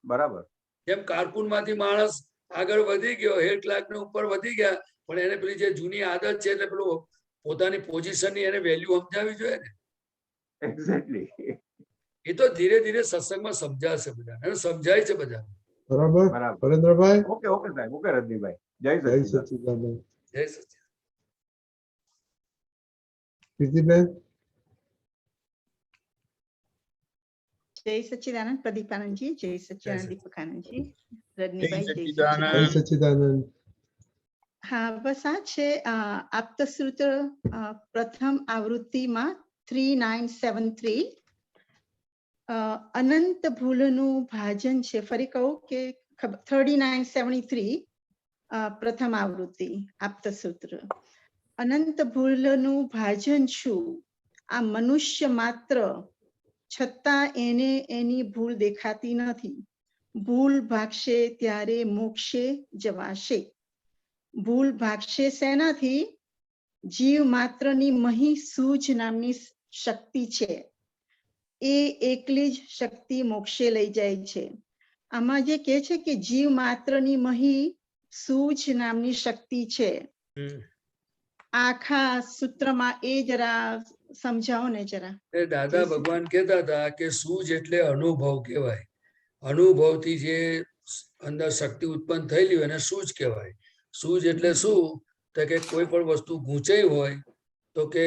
બરાબર. જેમ કારકુન માંથી માણસ આગળ વધી ગયો, હેડ ક્લાર્ક ને ઉપર વધી ગયા, પણ એને પેલી જે જૂની આદત છે એટલે પેલું પોતાની પોઝિશન ની એને વેલ્યુ સમજાવી જોઈએ ને. એક્ઝેક્ટલી. એ તો ધીરે ધીરે સત્સંગમાં સમજાશે બધા અને સમજાય છે બધા. બરાબર બરાબર. હરેન્દ્રભાઈ ઓકે ઓકે સાહેબ, ઓકે રજનીભાઈ, જય જય સચિદાનંદ. સચ્ચિદાનંદ. જય સચિદાનંદ. કીર્તિબેન जय सच्चिदानंद प्रदीपानंद जी, जय सच्चिदानंद दीपकानंद जी, रजनी भाई, जय જય सच्चिदानंद। સચ્ચિદાનંદ. हाँ, बस आ छे आप्तसूत्र प्रथम आवृत्ति में 3973 अनंत भूलनु भाजन छे। फरी कहूं के 3973 प्रथम आवृत्ति आप्तसूत्र। अनंत भूलनु भाजन छू आ मनुष्य मात्र छत्ता एने एनी भूल देखाती नहीं। भूल भागशे त्यारे मोक्षे जवाशे। भूल भागशे सेनाथी? जीव मात्रनी मही सूझ नामनी शक्ति छे। ए एकली ज शक्ति मोक्षे लई जाय छे। आमा जे कहे छे कि जीव मात्रनी मही सूझ नामनी शक्ति छे, आखा सूत्रमा ए जरा समझाओ ने जरा। દાદા ભગવાન કહેતા હતા કે સૂઝ એટલે અનુભવ કહેવાય. અનુભવથી જે અંદર શક્તિ ઉત્પન્ન થયેલી હોય એને સૂઝ કહેવાય. સૂઝ એટલે શું? તો કે કોઈ પણ વસ્તુ ગૂંચાઈ હોય તો કે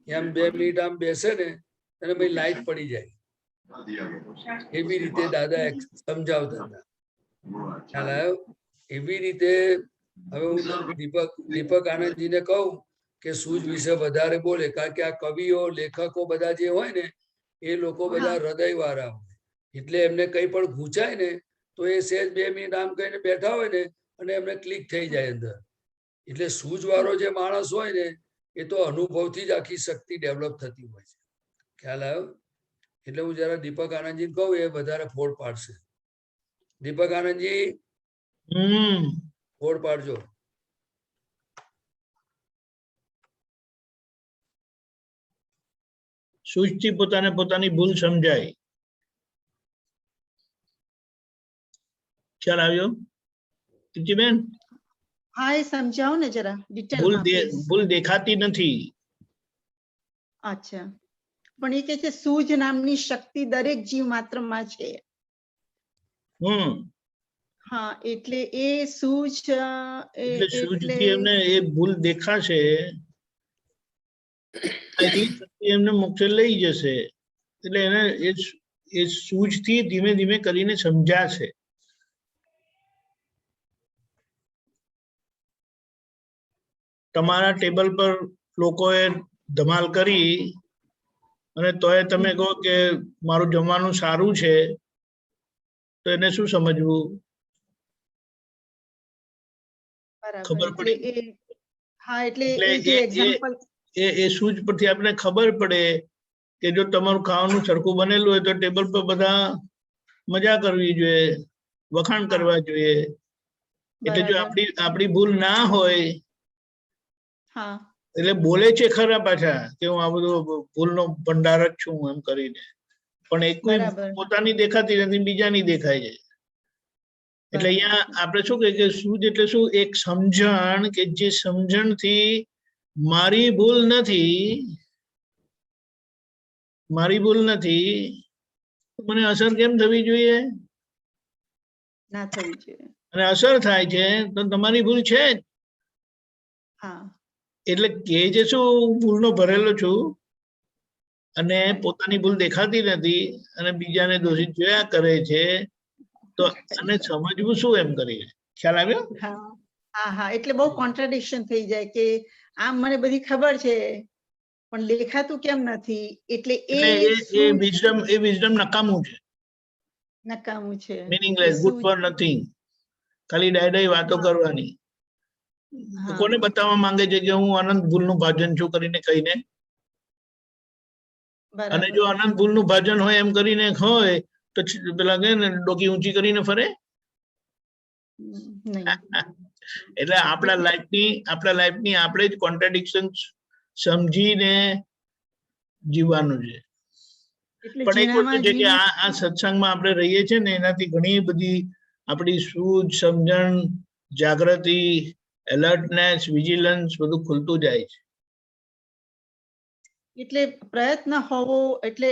એમ 2 મિનિટ આમ બેસે ને અને ભાઈ લાઈટ પડી જાય. એવી રીતે દાદા સમજાવતા હતા. ખ્યાલ આવ્યો? એવી રીતે હવે હું દીપક આનંદજીને કહું કે સૂઝ વિશે વધારે બોલે, કારણ કે આ કવિઓ લેખકો બધા જે હોય ને એ લોકો બધા હૃદય વાળા હોય, એટલે એમને કઈ પણ ગૂંચાય ને તો એ સહેજ 2 મિનિટ આમ કહીને બેઠા હોય ને અને એમને ક્લિક થઈ જાય અંદર. એટલે સૂઝ વાળો જે માણસ હોય ને એ તો અનુભવથી જ આખી શક્તિ ડેવલપ થતી હોય છે. ખ્યાલ આવ્યો? એટલે હું જરા દીપક આનંદજીને કહું એ વધારે ફોડ પાડશે. દીપક આનંદજી ફોડ પાડજો. સૂઝથી પોતાને પોતાની ભૂલ સમજાય. ખ્યાલ આવ્યો કીર્તિબેન? हाँ, ये समझाओ ने जरा डिटेल में प्लीज। ભૂલ દેખાતી નથી. अच्छा, पण ये के सूझ नामनी शक्ति दरेक जीव मात्र में छे। हाँ, એટલે એ સૂઝ એટલે સૂઝથી એમને એ ભૂલ દેખાશે, એમને મોક્ષે લઈ જશે. એટલે એને એ સૂઝથી ધીમે ધીમે કરીને સમજાશે. તમારા ટેબલ પર લોકોએ ધમાલ કરી અને તોય તમે કહો કે મારું જમવાનું સારું છે, તો એને શું સમજવું? ખબર પડી? हाँ, એટલે એ જે એક્ઝામ્પલ એ સૂઝ પરથી આપણે ખબર પડે કે જો તમારું ખાવાનું સરખું બનેલું હોય તો ટેબલ પર બધા મજા કરવી જોઈએ, વખાણ કરવા જોઈએ. એટલે જો આપણી ભૂલ ના હોય એટલે બોલે છે ખરા પાછા કે હું આ બધું ભૂલનો ભંડાર જ છું એમ કરીને, પણ એક પોતાની દેખાતી નથી, બીજાની દેખાય છે. એટલે અહીંયા આપણે શું કહીએ કે સૂઝ એટલે શું? એક સમજણ કે જે સમજણથી મારી ભૂલ નથી, મને અસર કેમ થવી જોઈએ? ના થવી જોઈએ. અને અસર થાય છે તો તમારી ભૂલ છે જ. એટલે કે જે શું ભૂલનો ભરેલો છું અને પોતાની ભૂલ દેખાતી નથી અને બીજાને દોષિત જોયા કરે છે, તો આને સમજવું શું એમ કરીને? ખ્યાલ આવ્યો? હા હા, એટલે બહુ કોન્ટ્રાડિક્શન થઈ જાય કે આમ મને બધી ખબર છે પણ દેખાતું કેમ નથી. એટલે એ વિઝડમ નકામું છે, નકામું છે, મીનિંગલેસ, ગુડ ફોર નથિંગ. ખાલી ડાય વાતો કરવાની. કોને બતાવવા માંગે છે કે હું અનંત ભૂલનું ભાજન છું કરીને કહીને? અને જો અનંત ભૂલનું ભાજન હોય એમ કરીને હોય તો પેલા કે ને ડોકી ઊંચી કરીને ફરે. એટલે આપણા લાઈફની આપણે જ કોન્ટ્રાડિક્શન સમજીને જીવવાનું છે. પણ એક વસ્તુ છે કે આ સત્સંગમાં આપણે રહીએ છીએ ને એનાથી ઘણી બધી આપણી સૂઝ, સમજણ, જાગૃતિ, એલર્ટનેસ, વિજિલન્સ બધું ખુલતું જાય છે. એટલે પ્રયત્ન હોવો, એટલે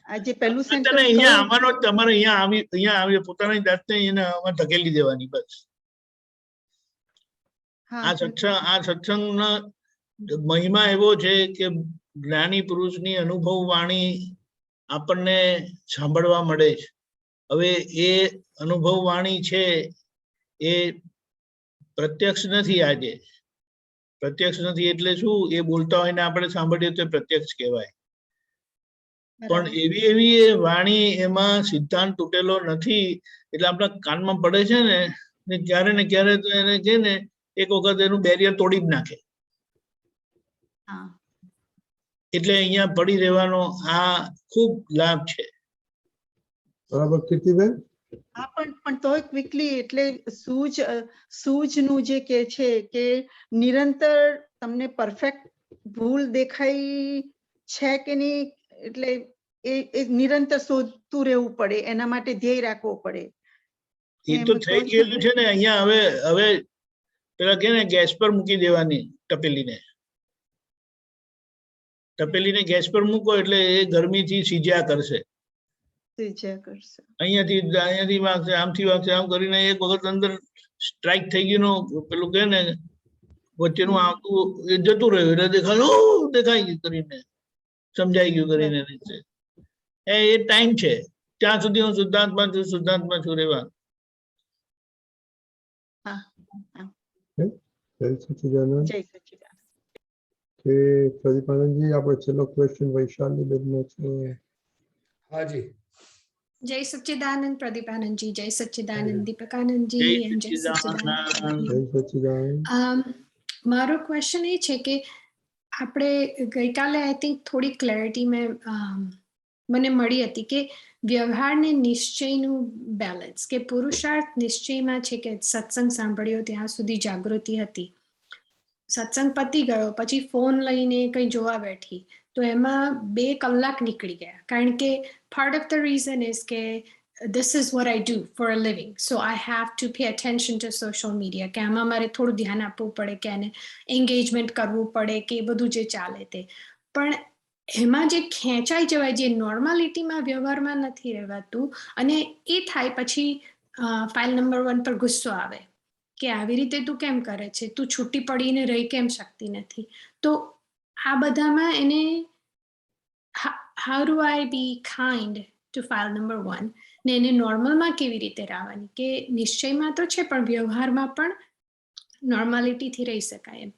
આ જે પહેલું તને સેન્ટેન્સ અહીંયા આવવાનો જ તમારે અહીંયા આવી પોતાની જાતને એને આમાં ધકેલી દેવાની બસ. આ સત્સંગનો મહિમા એવો છે કે જ્ઞાની પુરુષની અનુભવ વાણી આપણને સાંભળવા મળે છે. હવે એ અનુભવ વાણી છે એ પ્રત્યક્ષ નથી. આજે પ્રત્યક્ષ નથી એટલે શું, એ બોલતા હોય ને આપણે સાંભળીએ તો પ્રત્યક્ષ કહેવાય. પણ એવી વાણી એમાં સિદ્ધાંત તૂટેલો નથી એટલે આપણા કાનમાં પડે છે ને ક્યારે ને ક્યારે તો એને છે ને એક વખત એનું બેરિયર તોડી જ નાખે. એટલે અહીંયા પડી રહેવાનો આ ખૂબ લાભ છે. બરાબર કીર્તિબેન? હા, પણ તોય ક્વિકલી એટલે સૂઝનું જે કે છે કે નિરંતર તમને પરફેક્ટ ભૂલ દેખાઈ છે કે નહીં, એટલે એ નિરંતર શોધતું રહેવું પડે, એના માટે ધ્યેય રાખવો પડે. એ તો થઈ ગયેલું છે ને. અહીંયા હવે પેલા કે ને ગેસ પર મૂકી દેવાની તપેલીને ગેસ પર મૂકો એટલે એ ગરમીથી સીજ્યા કરશે. અહીંયાથી વાગશે, આમથી વાગશે, આમ કરીને એક વખત અંદર સ્ટ્રાઇક થઈ ગયું પેલું કે ને વચ્ચેનું આવતું એ જતું રહ્યું એટલે દેખાઈ ગયું કરીને, સમજાઈ ગયું કરીને. એ ટાઈમ છે ત્યાં સુધી હું શુદ્ધાંતમાં છું રહેવાનું. જય સચ્ચિદાનંદ. કે પ્રદીપાનંદજી, આપણો છેલ્લો ક્વેશ્ચન વૈશાલી બેનનો છે. હાજી. જય સચ્ચિદાનંદ પ્રદીપાનંદજી, જય સચ્ચિદાનંદ દીપકાનંદજી, જય સચ્ચિદાનંદ. મારો ક્વેશ્ચન એ છે કે આપણે ગઈકાલે આઈ થિંક થોડી ક્લેરિટી મને મળી હતી કે વ્યવહાર ને નિશ્ચયનું બેલેન્સ, કે પુરુષાર્થ નિશ્ચયમાં છે કે સત્સંગ સાંભળ્યો ત્યાં સુધી જાગૃતિ હતી, સત્સંગ પતી ગયો પછી ફોન લઈને કંઈ જોવા બેઠી તો એમાં 2 કલાક નીકળી ગયા. કારણ કે part of the reason is કે this is what I do for a living, so I have to pay attention to social media, કે આમાં મારે થોડું ધ્યાન આપવું પડે, કે એને એન્ગેજમેન્ટ કરવું પડે, કે બધું જે ચાલે તે. પણ એમાં જે ખેંચાઈ જવાય, જે નોર્માલિટીમાં વ્યવહારમાં નથી રહેવાતું, અને એ થાય પછી ફાઇલ નંબર 1 પર ગુસ્સો આવે કે આવી રીતે તું કેમ કરે છે, તું છૂટી પડીને રહી કેમ શકતી નથી. તો આ બધામાં એને how do I be kind to file number 1 ને એને નોર્મલમાં કેવી રીતે રહેવાની, કે નિશ્ચયમાં તો છે પણ વ્યવહારમાં પણ નોર્માલિટીથી રહી શકાય એમ.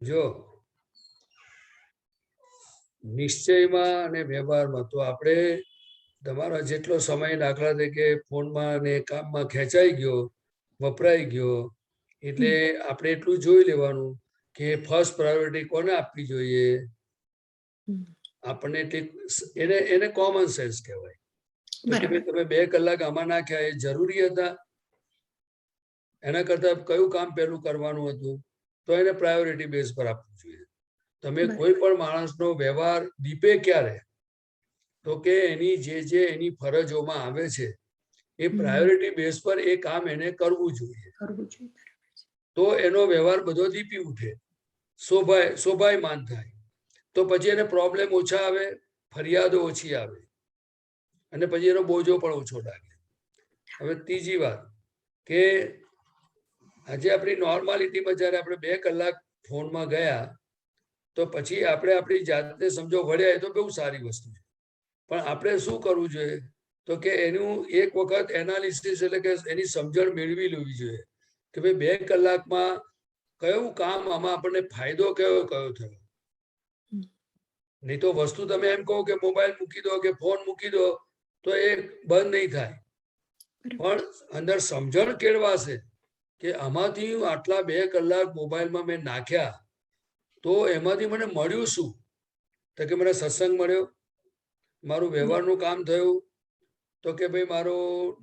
જો નિશ્ચયમાં અને વ્યવહારમાં તો આપણે તમારો જેટલો સમય દાખલા તરીકે ફોનમાં અને કામમાં ખેંચાઈ ગયો, વપરાઈ ગયો, એટલે આપણે એટલું જોઈ લેવાનું કે ફર્સ્ટ પ્રાયોરિટી કોને આપવી જોઈએ. આપણને એને કોમન સેન્સ કહેવાય. તમે 2 કલાક આમાં નાખ્યા એ જરૂરી હતા? એના કરતા કયું કામ પહેલું કરવાનું હતું તો એને પ્રાયોરિટી બેઝ પર આપવું જોઈએ. તમે કોઈ પણ માણસનો વ્યવહાર દીપે ક્યારે તો કે એની ફરજોમાં આવે છે એ પ્રાયોરિટી બેઝ પર એ કામ એને કરવું જોઈએ. તો એનો વ્યવહાર બધો દીપી ઉઠે, શોભાયમાન થાય. તો પછી એને પ્રોબ્લેમ ઓછા આવે, ફરિયાદો ઓછી આવે, અને પછી એનો બોજો પણ ઓછો લાગે. હવે ત્રીજી વાત કે આજે આપણી નોર્માલિટીમાં જયારે આપણે 2 કલાક ફોનમાં ગયા તો પછી આપણે આપણી જાતને સમજો વળ્યા, એ તો બહુ સારી વસ્તુ છે. પણ આપણે શું કરવું જોઈએ તો કે એનું એક વખત એનાલિસિસ એટલે કે એની સમજણ મેળવી લેવી જોઈએ કે ભાઈ 2 કલાકમાં કયું કામ આમાં આપણને ફાયદો કયો થયો. નહીં તો વસ્તુ તમે એમ કહો કે મોબાઈલ મૂકી દો કે ફોન મૂકી દો તો એ બંધ નહીં થાય, પણ અંદર સમજણ કેળવાશે કે આમાંથી આટલા 2 કલાક મોબાઈલમાં મેં નાખ્યા તો એમાંથી મને મળ્યું શું. તો કે મને સત્સંગ મળ્યો, મારું વ્યવહારનું કામ થયું, તો કે ભાઈ મારો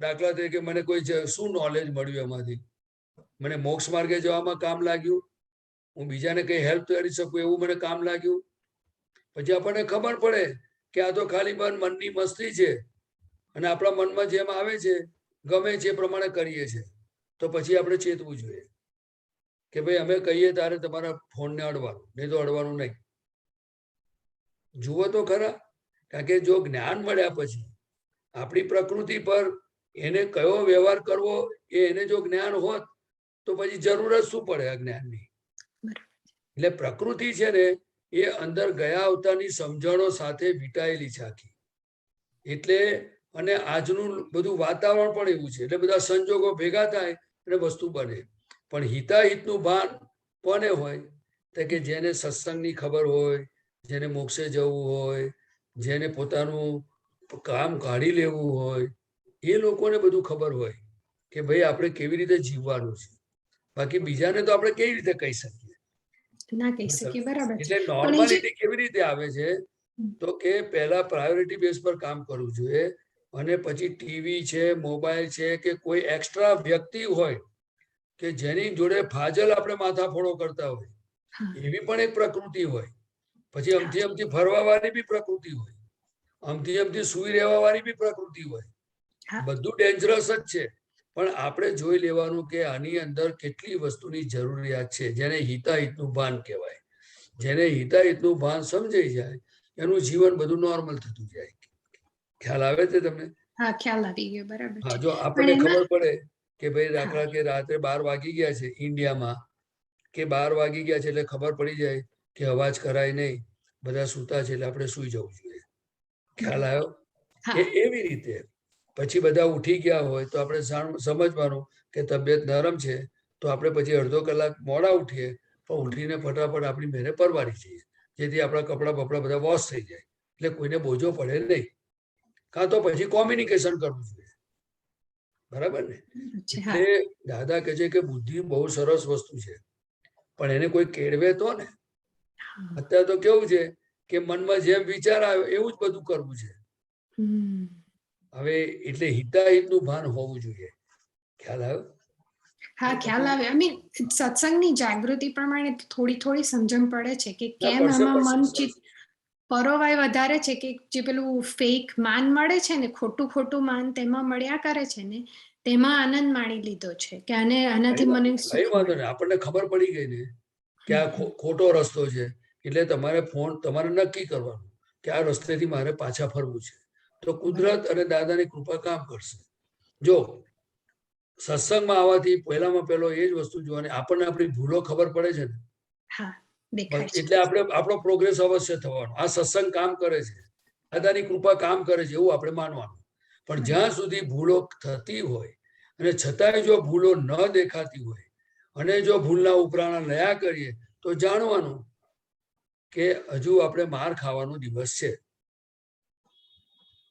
દાખલા તરીકે મને કોઈ શું નોલેજ મળ્યું, એમાંથી મને મોક્ષ માર્ગે જવામાં કામ લાગ્યું, હું બીજાને કઈ હેલ્પ કરી શકું એવું મને કામ લાગ્યું. પછી આપણને ખબર પડે કે આ તો ખાલી મનની મસ્તી છે અને આપણા મનમાં જેમ આવે છે ગમે છે એ પ્રમાણે કરીએ છીએ. તો પછી આપણે ચેતવું જોઈએ કે ભાઈ અમે કહીએ તારે તમારા ફોનને અડવાનું, નહીં તો અડવાનું નહીં. જુઓ તો ખરા કારણ કે જો જ્ઞાન મળ્યા પછી આપણી પ્રકૃતિ પર એને કયો વ્યવહાર કરવો એને જો જ્ઞાન હોત તો પછી જરૂરત શું પડે આ જ્ઞાનની. એટલે પ્રકૃતિ છે ને એ અંદર ગયા અવતારની સમજણો સાથે વીંટાયેલી છે આખી. એટલે અને આજનું બધું વાતાવરણ પણ એવું છે. એટલે બધા સંજોગો ભેગા થાય અને વસ્તુ બને. પણ હિતાહિતનું ભાન કોને હોય તો કે જેને સત્સંગની ખબર હોય, જેને મોક્ષે જવું હોય, જેને પોતાનું કામ કાઢી લેવું હોય, એ લોકોને બધું ખબર હોય કે ભાઈ આપણે કેવી રીતે જીવવાનું છે. બાકી બીજાને તો આપણે કેવી રીતે કહી શકીએ? ના કહી શકીએ, બરાબર છે. એટલે નોર્માલિટી કેવી રીતે આવે છે તો કે પહેલા પ્રાયોરિટી બેઝ પર કામ કરવું જોઈએ અને પછી ટીવી છે, મોબાઈલ છે કે કોઈ એક્સ્ટ્રા વ્યક્તિ હોય કે જેની જોડે ફાજલ આપણે માથાફોડો કરતા હોય એવી પણ એક પ્રકૃતિ હોય. પછી અમથી ફરવા વાળી બી પ્રકૃતિ હોય, અમથી સુઈ રહેવા વાળી બી પ્રકૃતિ હોય. બધું ડેન્જરસ જ છે. પણ આપણે જોઈ લેવાનું કે આની અંદર કેટલી વસ્તુની જરૂરિયાત છે, જેને હિતાહિતનું ભાન કહેવાય. જેને હિતાહિતનું ભાન સમજાઈ જાય એનું જીવન બધું નોર્મલ થતું જાય. ખ્યાલ આવે છે તમને? હા, ખ્યાલ આવી ગયો, બરાબર હા, છે. જો આપણને ખબર પડે કે ભાઈ દાખલા કે રાત્રે 12 વાગી ગયા છે ઇન્ડિયામાં, કે 12 વાગી ગયા છે એટલે ખબર પડી જાય કે અવાજ કરાય નહીં, બધા સૂતા છે એટલે આપણે સુઈ જવું જોઈએ. ખ્યાલ આવ્યો? એવી રીતે પછી બધા ઉઠી ગયા હોય તો આપણે સમજવાનું કે તબિયત નરમ છે તો આપણે પછી અડધો કલાક મોડા ઉઠીએ, પણ ઉઠીને ફટાફટ આપણી મેરે પરવારી જઈએ, જેથી આપણા કપડાં બપડા બધા વોશ થઈ જાય એટલે કોઈને બોજો પડે નહીં. કાં તો પછી કોમ્યુનિકેશન કરવું જોઈએ. બરાબર ને? એટલે દાદા કહે છે કે બુદ્ધિ બહુ સરસ વસ્તુ છે, પણ એને કોઈ કેળવે તો ને. અત્યારે તો કેવું છે કે મનમાં જેમ વિચાર આવ્યો એવું જ બધું કરવું છે. હવે એટલે હિતાહિતનું ભાન હોવું જોઈએ. ખ્યાલ આવ્યો? હા, ખ્યાલ આવે. આઈ મીન સત્સંગની જાગૃતિ પ્રમાણે થોડી સમજણ પડે છે કે કેમ આમાં મન ચિત્ત પરોવાય વધારે છે કે જે પેલું ફેક માન મળે છે ને, ખોટું માન તેમાં મળ્યા કરે છે ને, તેમાં આનંદ માણી લીધો છે કે આનાથી મને કઈ વાંધો નહીં. આપણને ખબર પડી ગઈ ને કે આ ખોટો રસ્તો છે એટલે તમારે નક્કી કરવાનું કે આ રસ્તેથી મારે પાછા ફરવું છે. તો કુદરત અને દાદાની કૃપા કામ કરશે. જો સત્સંગમાં આવવાથી પહેલામાં પહેલો એ જ વસ્તુ જોવાની, આપણને આપણી ભૂલો ખબર પડે છે ને, એટલે આપણો પ્રોગ્રેસ અવશ્ય થવાનો. આ સત્સંગ કામ કરે છે, દાદાની કૃપા કામ કરે છે એવું આપણે માનવાનું. પણ જ્યાં સુધી ભૂલો થતી હોય અને છતાંય જો ભૂલો ન દેખાતી હોય અને જો ભૂલના ઉપરાણા નયા કરીએ તો જાણવાનું કે હજુ આપણે માર ખાવાનો દિવસ છે.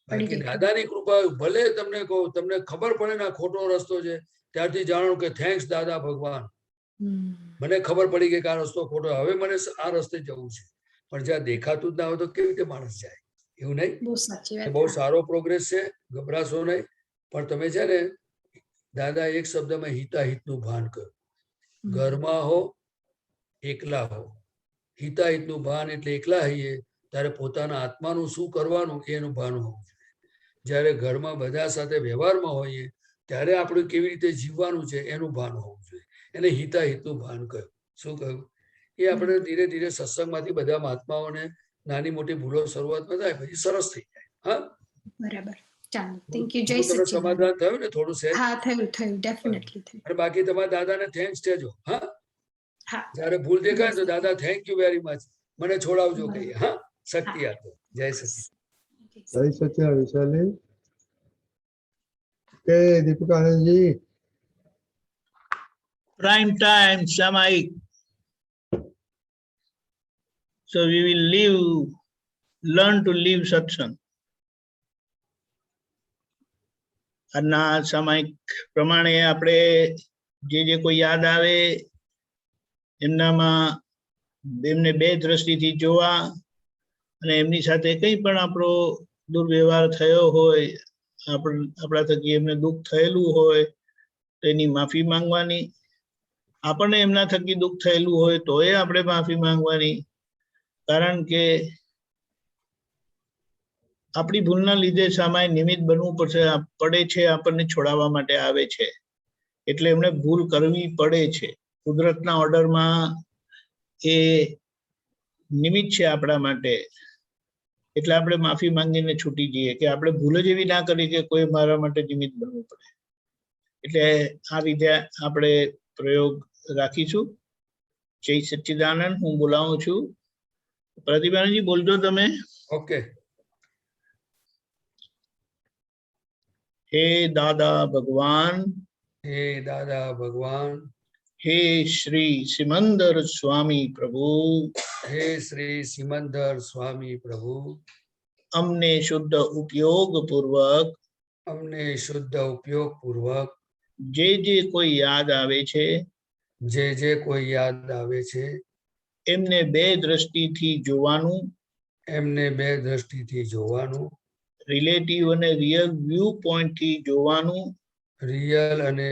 બાકી દાદાની કૃપા ભલે તમને કહો, તમને ખબર પડે ને ખોટો રસ્તો છે ત્યારથી જાણો કે થેન્ક્સ દાદા ભગવાન, મને ખબર પડી કે આ રસ્તો ખોટો, હવે મને આ રસ્તે જવું છે. પણ જ્યાં દેખાતું જ ના હોય તો કેવી રીતે માણસ જાય? એવું નહીં. બહુ સારો પ્રોગ્રેસ છે, ગભરાશો નહીં. પણ તમે છે ને દાદા એક શબ્દમાં હિતાહિતનું ભાન કર્યું. ઘરમાં હો, એકલા હો, હિતાહિતનું ભાન એટલે એકલા હઈએ ત્યારે પોતાના આત્માનું શું કરવાનું એનું ભાન હોવું જોઈએ. જ્યારે ઘરમાં બધા સાથે વ્યવહારમાં હોઈએ ત્યારે આપણે કેવી રીતે જીવવાનું છે એનું ભાન હોવું જોઈએ. એને હિતાહિતનું ભાન કહ્યું. શું કહ્યું? એ આપણે ધીરે ધીરે સત્સંગમાંથી બધા મહાત્માઓને નાની મોટી ભૂલો શરૂઆતમાં થાય પછી સરસ થઈ જાય. હા, બરાબર. ચાલો, થેન્ક યુ. જય સચ્ચિદાનંદ. સમાધાન થયું ને થોડું સેટ? હા, થયું, ડેફિનેટલી થયું. અને બાકી તમારા દાદાને થેન્ક્સ કહેજો. હા, જયારે ભૂલ દેખાય તો દાદા થેન્ક યુ વેરી મચ, મને છોડાવજો કહીએ. હા, શક્તિ આપો. જય સચ્ચિદાનંદ. જય સચ્ચિદાનંદ વિશાલી. કે દીપિકાનંદજી. Prime time, Samaik. So we will learn to live satsang. આજના સામાયિક પ્રમાણે આપણે જે કોઈ યાદ આવે એમનામાં એમને બે દ્રષ્ટિથી જોવા અને એમની સાથે કંઈ પણ આપણો દુર્વ્યવહાર થયો હોય, આપણા થકી એમને દુઃખ થયેલું હોય તો એની માફી માંગવાની. આપણને એમના થકી દુઃખ થયેલું હોય તો એ આપણે માફી માંગવાની. કારણ કે આપણી ભૂલના લીધે સામાય નિમિત્ત બનવું પડે છે, આપણને છોડાવવા માટે આવે છે. એટલે એમણે ભૂલ કરવી પડે છે. કુદરતના ઓર્ડરમાં એ નિમિત્ત છે આપણા માટે એટલે આપણે માફી માંગીને છૂટી જઈએ કે આપણે ભૂલ જ એવી ના કરી કે કોઈ મારા માટે નિમિત્ત બનવું પડે. એટલે આ રીતે આપણે પ્રયોગ રાખીશું. જય સચ્ચિદાનંદ. હું બોલાવું છું. પ્રતિભાજી બોલજો તમે. ઓકે. હે દાદા ભગવાન, હે દાદા ભગવાન, હે શ્રી સિમંદર સ્વામી પ્રભુ, હે શ્રી સિમંદર સ્વામી પ્રભુ, અમને શુદ્ધ ઉપયોગ પૂર્વક અમને શુદ્ધ ઉપયોગ પૂર્વક જે કોઈ યાદ આવે છે જે કોઈ યાદ આવે છે એમને બે દ્રષ્ટિથી જોવાનું, એમને બે દ્રષ્ટિથી જોવાનું, રિલેટિવ અને રિયલ વ્યૂ પોઈન્ટ થી જોવાનું, રિયલ અને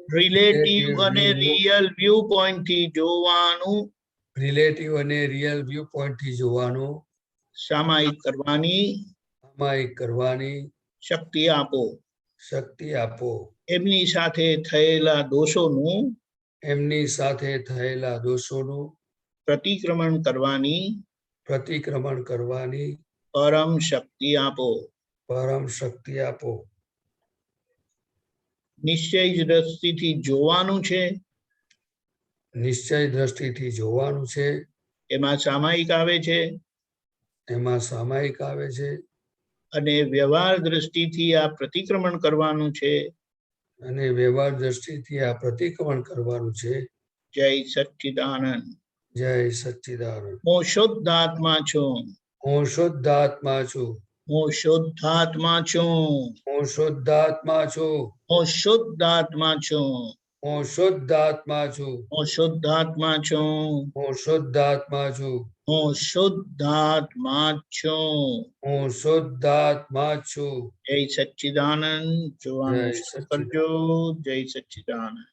રિલેટિવ અને રિયલ વ્યૂ પોઈન્ટ થી જોવાનું, રિલેટિવ અને રિયલ વ્યૂ પોઈન્ટ થી જોવાનું, સામાયિક કરવાની સામાયિક કરવાની શક્તિ આપો. શક્તિ આપો. એમની સાથે થયેલા દોષોનું એમની સાથે થયેલા દોષોનું પ્રતિક્રમણ કરવાની પરમ શક્તિ આપો. પરમ શક્તિ આપો. નિશ્ચય દ્રષ્ટિથી જોવાનું છે, નિશ્ચય દ્રષ્ટિથી જોવાનું છે, એમાં સામાયિક આવે છે, એમાં સામાયિક આવે છે, અને વ્યવહાર દ્રષ્ટિથી આ પ્રતિક્રમણ કરવાનું છે, અને વ્યવહાર દ્રષ્ટિથી આ પ્રતિક્રમણ કરવાનું છે. જય સચ્ચિદાનંદ. જય સચ્ચિદાનંદ. હું શુદ્ધાત્મા છું. હું શુદ્ધાત્મા છું. હું શુદ્ધાત્મા છું. હું શુદ્ધાત્મા છું. હું શુદ્ધાત્મા છું. હું શુદ્ધાત્મા છું. હું શુદ્ધાત્મા છું. હું શુદ્ધાત્મા છું. હું શુદ્ધાત્મા છું. હું શુદ્ધાત્મા છું. જય સચ્ચિદાનંદ. જોવાનું જય શરૂ કરજો. જય સચ્ચિદાનંદ.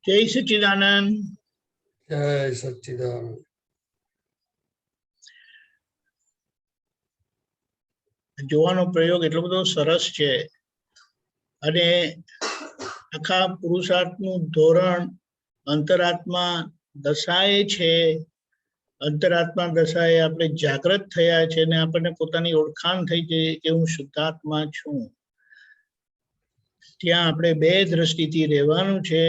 જય સચ્ચિદાનંદ. જય સચ્ચિદાનંદ. જોવાનો પ્રયોગ એટલો બધો સરસ છે અને આખા પુરુષાર્થનું ધોરણ અંતરાત્મા દશાએ છે. અંતરાત્મા દશાએ આપણે જાગૃત થયા છે અને આપણને પોતાની ઓળખાણ થઈ છે કે હું શુદ્ધાત્મા છું. ત્યાં આપણે બે દ્રષ્ટિથી રહેવાનું છે.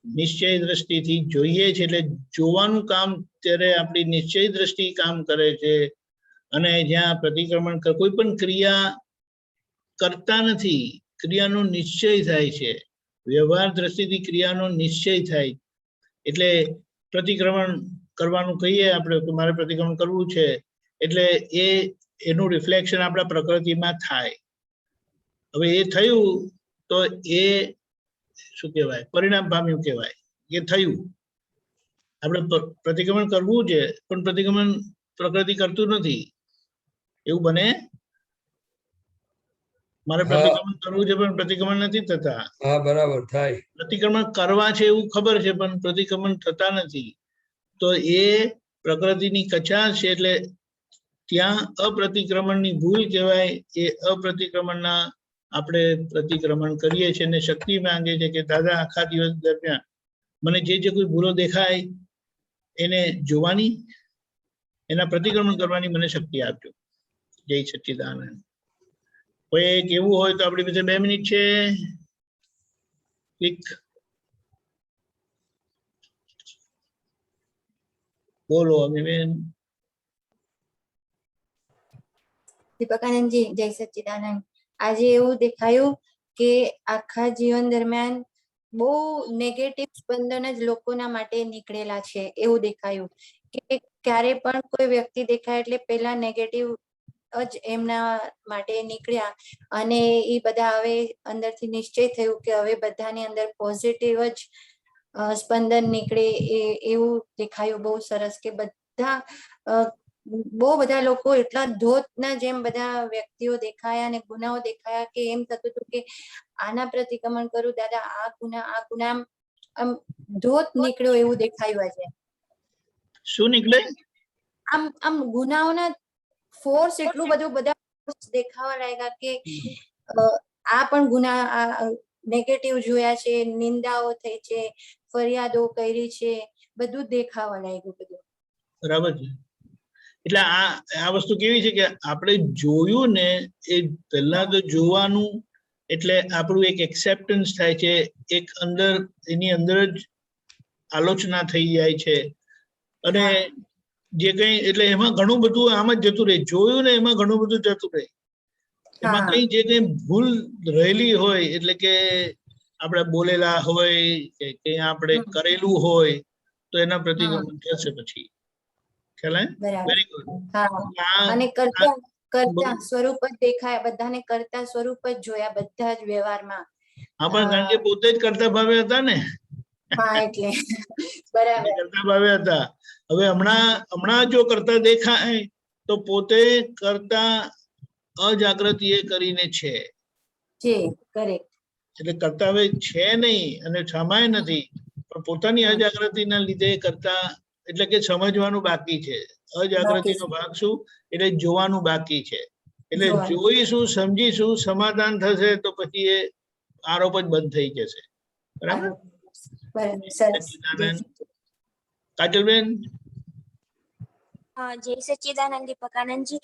નિશ્ચય દ્રષ્ટિથી જોઈએ છે એટલે જોવાનું કામ ત્યારે આપણી નિશ્ચય દ્રષ્ટિ કામ કરે છે. અને જ્યાં પ્રતિક્રમણ કોઈ પણ ક્રિયા કરતા નથી, ક્રિયાનો નિશ્ચય થાય છે. વ્યવહાર દ્રષ્ટિથી ક્રિયાનો નિશ્ચય થાય એટલે પ્રતિક્રમણ કરવાનું કહીએ આપણે કે મારે પ્રતિક્રમણ કરવું છે એટલે એનું રિફ્લેક્શન આપણા પ્રકૃતિમાં થાય. હવે એ થયું તો એ શું કહેવાય, પરિણામ પામ્યું કહેવાય. એ થયું, આપણે પ્રતિક્રમણ કરવું છે પણ પ્રતિક્રમણ પ્રકૃતિ કરતું નથી એવું બને. મારે પ્રતિક્રમણ કરવું છે પણ પ્રતિક્રમણ નથી થતા. હા બરાબર થાય. પ્રતિક્રમણ કરવા છે એવું ખબર છે પણ પ્રતિક્રમણ થતા નથી. તો એ પ્રકૃતિની કચાશ છે એટલે ત્યાં અપ્રતિક્રમણની ભૂલ કહેવાય. એ અપ્રતિક્રમણના આપણે પ્રતિક્રમણ કરીએ છીએ અને શક્તિ માંગે છે કે દાદા આખા દિવસ દરમિયાન મને જે કોઈ ભૂલો દેખાય એને જોવાની, એના પ્રતિક્રમણ કરવાની મને શક્તિ આપજો. જય સચ્ચિદાનંદ. કોઈ કેવું હોય તો આપણી પાસે 2 મિનિટ છે. ક્લિક બોલો અમીબેન. દીપકાનંદજી જય સચ્ચિદાનંદ. આજે એવું દેખાયું કે આખા જીવન દરમિયાન બહુ નેગેટિવ સ્પંદન જ લોકોના માટે નીકળેલા છે એવું દેખાયું કે ક્યારે પણ કોઈ વ્યક્તિ દેખાય એટલે પેલા નેગેટિવ જ એમના માટે નીકળ્યા અને એ બધા હવે અંદરથી નિશ્ચય થયું કે હવે બધાની અંદર પોઝિટિવ જ સ્પંદન નીકળે એવું દેખાયું. બહુ સરસ કે બધા બહુ બધા લોકો એટલા ધોતના જેમ બધા વ્યક્તિઓ દેખાયા અને ગુનાઓ દેખાયા કે એમ થતું હતું કે આના પ્રતિક્રમણ કરું દાદા, આ ગુના આમ ધોત નીકળ્યો એવું દેખાયું. આજે શું નીકળે? આમ ગુનાઓના ફોર્સ એટલું બધું બધા દેખાવા લાગ્યા કે આ પણ ગુના નેગેટિવ જોયા છે, નિંદાઓ થઈ છે, ફરિયાદો કરી છે, બધું દેખાવા લાગ્યું બધું. બરાબર છે. એટલે આ વસ્તુ કેવી છે કે આપણે જોયું ને એ પહેલા તો જોવાનું એટલે આપણું એક એક્સેપ્ટન્સ થાય છે, એક અંદર એની અંદર જ આલોચના થઈ જાય છે અને જે કઈ એટલે એમાં ઘણું બધું આમ જ જતું રહે. જોયું ને એમાં ઘણું બધું જતું રહે. એમાં કઈ જે કઈ ભૂલ રહેલી હોય એટલે કે આપણે બોલેલા હોય કે કઈ આપણે કરેલું હોય તો એના પ્રતિક્રમણ થશે પછી. બરાબર. અને કરતા સ્વરૂપ જ દેખાય, બધાને કરતા સ્વરૂપ જ જોયા બધા જ વ્યવહારમાં. હા પણ કારણ કે પોતે જ કરતા ભાવે હતા ને. હા એટલે બરાબર કરતા ભાવે હતા. હવે હમણાં જો કરતા દેખાય તો પોતે કરતા અજાગૃતિ એ કરીને છે. એટલે કરતા હવે છે નહીં અને ક્ષમાય નથી પણ પોતાની અજાગૃતિના લીધે કરતા એટલે કે સમજવાનું બાકી છે. અજાગૃતિનો ભાગ શું એટલે જોવાનું બાકી છે. એટલે જોઈશું, સમજીશું, સમાધાન થશે તો પછી એ આરોપ જ બંધ થઈ જશે. બરાબર. કાજલબેન. જય સચ્ચિદાનંદ દીપકાનંદજી.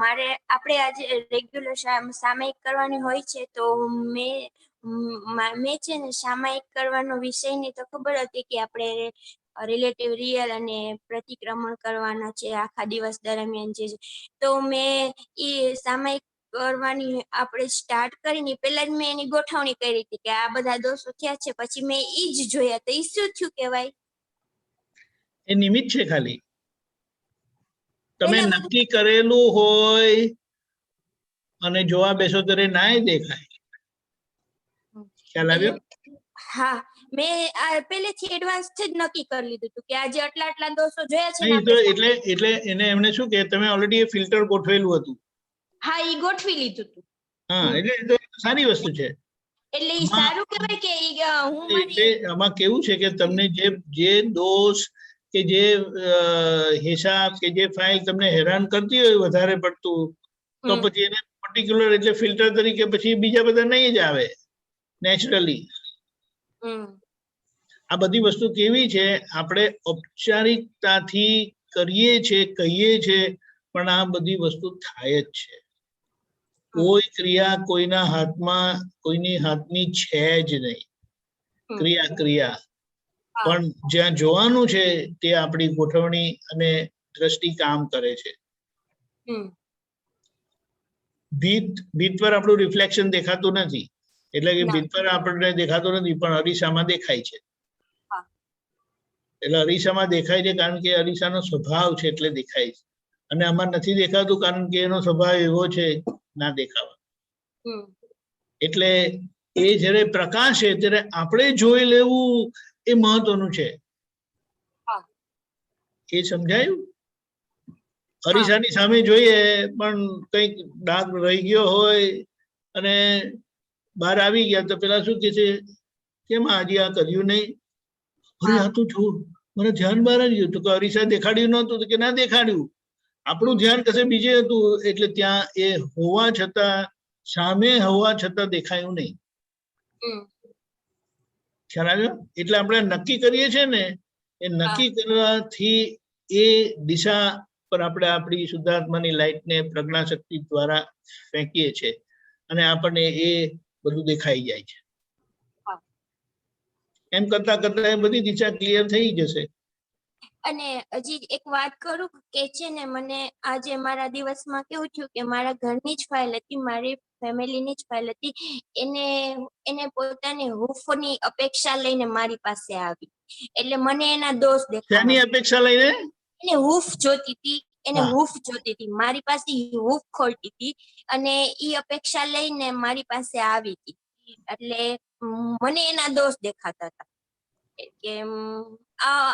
મારે આપણે આજે રેગ્યુલર સામાયિક કરવાની હોય છે તો મેં છે ને સામાયિક કરવાનો વિષયની તો ખબર હતી કે આપણે રિલેટિવ રિયલ અને પ્રતિક્રમણ કરવાના છે આખા દિવસ દરમિયાન છે. તો મેં એ સામાયિક કરવાની આપણે સ્ટાર્ટ કરીને પહેલા જ મેં એની ગોઠવણી કરી હતી કે આ બધા દોષો થયા છે, પછી મેં ઈ જ જોયા તો ઈ શું થયું કહેવાય? એ નિમિત્ત છે ખાલી. તમે નક્કી કરેલું હોય અને જોવા બેસો ત્યારે નાય દેખાય. ખ્યાલ આવ્યો? હા, મેં પહેલેથી એડવાન્સ થી જ નક્કી કરી લીધું હતું કે આજે આટલા દોષો જોયા છે એટલે એને એમને શું કે તમે ઓલરેડી એ ફિલ્ટર ગોઠવેલું હતું. હા, ઈ ગોઠવી લીધું હતું. હા, એટલે સારી વસ્તુ છે. એટલે ઈ સારું કહેવાય કે હું મારી એટલે આમાં કેવું છે કે તમને જે દોષ કે જે હિસાબ કે જે ફાઇલ તમને હેરાન કરતી હોય વધારે પડતું, તો પછી એને પર્ટિક્યુલર એટલે ફિલ્ટર તરીકે પછી બીજા બધા નહીં જ આવે નેચરલી. આ બધી વસ્તુ કેવી છે, આપણે ઔપચારિકતાથી કરીએ છે, કહીએ છે, પણ આ બધી વસ્તુ થાય જ છે. કોઈ ક્રિયા કોઈના હાથમાં, કોઈની હાથની છે જ નહીં. ક્રિયા પણ જ્યાં જોવાનું છે તે આપણી ગોઠવણી અને દ્રષ્ટિ કામ કરે છે. ભીત પર આપણું રિફ્લેક્શન દેખાતું નથી, એટલે કે ભીત પર આપણને દેખાતું નથી પણ અરીસામાં દેખાય છે. એટલે અરીસામાં દેખાય છે કારણ કે અરીસાનો સ્વભાવ છે એટલે દેખાય છે, અને આમાં નથી દેખાતું કારણ કે એનો સ્વભાવ એવો છે ના દેખાવા. એટલે એ જ્યારે પ્રકાશ છે ત્યારે આપણે જોઈ લેવું એ મહત્વનું છે. એ સમજાયું? અરીસાની સામે જોઈએ પણ કઈક ડાઘ રહી ગયો હોય અને બહાર આવી ગયા તો પેલા શું કે છે, કેમ આજે આ કર્યું નહીં? અરે આ તો જો મને ધ્યાન બહાર જ ગયું. તો કે અરીસા દેખાડ્યું નહોતું? તો કે ના દેખાડ્યું, આપણું ધ્યાન કશે બીજે હતું, એટલે ત્યાં એ હોવા છતાં, સામે હોવા છતાં દેખાયું નહીં. ખ્યાલ આવ્યો? એટલે આપણે નક્કી કરીએ છીએ ને, એ નક્કી કરવાથી એ દિશા પર આપણે આપણી શુદ્ધાત્માની લાઈટને પ્રજ્ઞા શક્તિ દ્વારા ફેંકીએ છીએ અને આપણને એ બધું દેખાઈ જાય છે. એમ કરતા કરતા એ બધી દિશા ક્લિયર થઈ જશે. અને હજી એક વાત કરું કે છે ને, મને આજે મારા દિવસમાં કેવું થયું કે મારા ઘરની જ ફાઇલ હતી, મારી ફેમિલીની જ ફાઇલ હતી, એને પોતાની હૂંફની અપેક્ષા લઈને મારી પાસે આવી. એટલે મને એના દોષ દેખાયા. શાની અપેક્ષા લઈને? એને હૂંફ જોતી હતી, એને હૂંફ જોતી હતી, મારી પાસે હૂંફ ખોલતી હતી અને ઈ અપેક્ષા લઈને મારી પાસે આવી હતી. એટલે મને એના દોષ દેખાતા હતા કે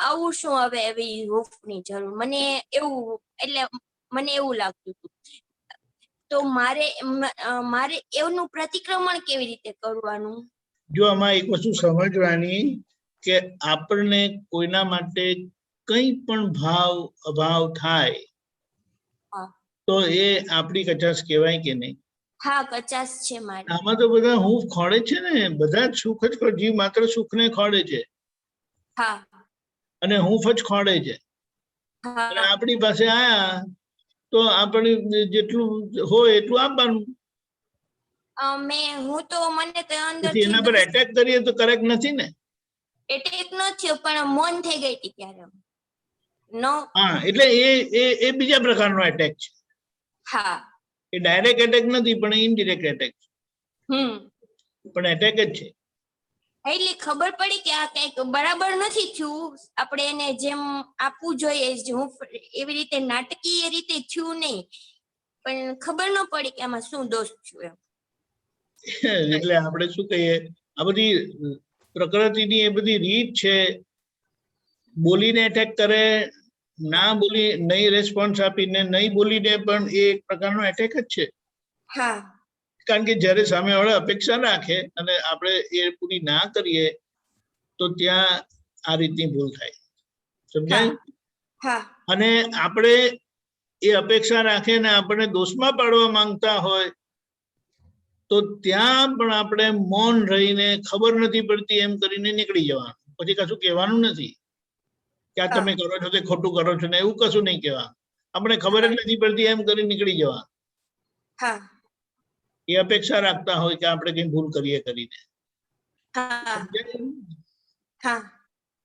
આવું શું હવે એવી હૂંફની જરૂર, મને એવું, એટલે મને એવું લાગતું હતું. તો મારે એનું પ્રતિક્રમણ કેવી રીતે કરવાનું? જો આમાં એક વસ્તુ સમજવાની કે આપણને કોઈના માટે કંઈ પણ ભાવ અભાવ થાય તો એ આપણી કચાશ કહેવાય કે નહીં? હા, કચાશ છે મારી. આમાં તો બધા હૂંફ ખોળે છે ને, બધા જ સુખ જ જીવ માત્ર સુખને ખોળે છે. હા. અને હૂંફ જ ખોળે છે. અને આપણી પાસે આયા તો આપણે જેટલું હોય એટલું આપવાનું. હું તો મને તો અંદર એના પર એટેક કરીએ તો કરેક્ટ નથી ને? એટેક ન થયો પણ મૌન થઈ ગઈ હતી ત્યારે. નો. હા, એટલે એ બીજા પ્રકારનો એટેક છે. હા. એ ડાયરેક્ટ એટેક નથી પણ ઇનડિરેક્ટ એટેક છે. પણ એટેક જ છે. એટલે ખબર પડી કે આ કઈક બરાબર નથી થયું, આપણે એને જેમ આપવું જોઈએ હું એવી રીતે નાટકીય રીતે થયું નહીં, પણ ખબર ન પડી કે આમાં શું દોષ થયો એમ. એટલે આપણે શું કહીએ, આ બધી પ્રકૃતિની એ બધી રીત છે. બોલીને એટેક કરે, ના બોલી નહીં રેસ્પોન્સ આપીને નહીં બોલીને પણ એ એક પ્રકારનો એટેક જ છે. હા. કારણ કે જ્યારે સામેવાળા અપેક્ષા રાખે અને આપણે એ પૂરી ના કરીએ તો ત્યાં આ રીતની ભૂલ થાય. સમજાય? અને આપણે એ અપેક્ષા રાખે ને આપણે દોષમાં પાડવા માંગતા હોય તો ત્યાં પણ આપણે મૌન રહીને ખબર નથી પડતી એમ કરીને નીકળી જવાનું. પછી કશું કહેવાનું નથી કે આ તમે કરો છો તે ખોટું કરો છો ને એવું કશું નહીં કહેવાનું. આપણે ખબર જ નથી પડતી એમ કરી નીકળી જવાનું. એ અપેક્ષા રાખતા હોય કે આપણે કઈ ભૂલ કરીએ કરીને.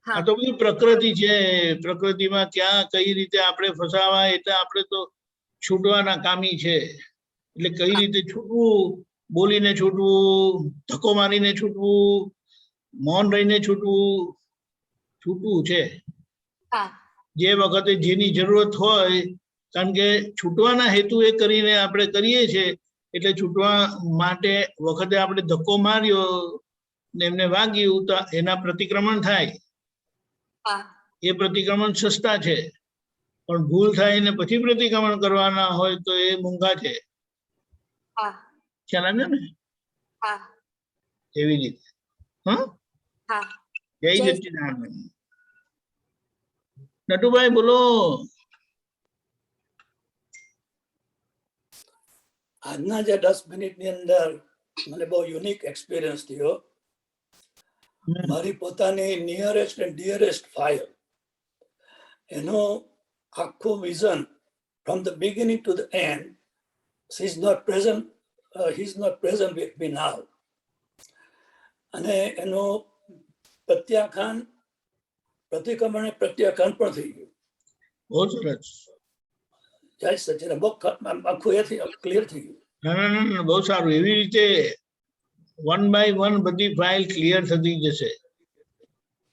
આ તો બધી પ્રકૃતિ છે. પ્રકૃતિમાં ક્યાં કઈ રીતે આપણે ફસાવા, એટલે આપણે તો છૂટવાના કામી છે. એટલે કઈ રીતે છૂટવું, બોલીને છૂટવું, ધક્કો મારીને છૂટવું, મૌન રહીને છૂટવું છે. જે વખતે જેની જરૂરત હોય, કારણ કે છૂટવાના હેતુ એ કરીને આપણે કરીએ છીએ, એટલે છૂટવા માટે વખતે આપણે ધક્કો માર્યો ને એમને વાગ્યું તો એના પ્રતિક્રમણ થાય. એ પ્રતિક્રમણ સસ્તા છે, પણ ભૂલ થાય ને પછી પ્રતિક્રમણ કરવાના હોય તો એ મોંઘા છે. ખ્યાલ આવ્યો ને? એવી રીતે. હા, હા. જય જય સચ્ચિદાનંદ. નટુભાઈ બોલો. આજના જે 10 મિનિટની અંદર મને બહુ યુનિક એક્સપિરિયન્સ થયો. મારી પોતાની નિયરેસ્ટ એન્ડ ડિયરેસ્ટ ફાયર એનો આખો vision from the beginning to the and he is not present with me now. અને એનો પ્રતિક્રમણ પ્રત્યાખ્યાન પણ થઈ ગયું. બહુ સરસ. જય સચિદાનંદ. બહુ આખું એથી ક્લિયર થઈ ગયું. ના, બહુ સારું. એવી રીતે 1 by 1 બધી ફાઇલ ક્લિયર થતી જશે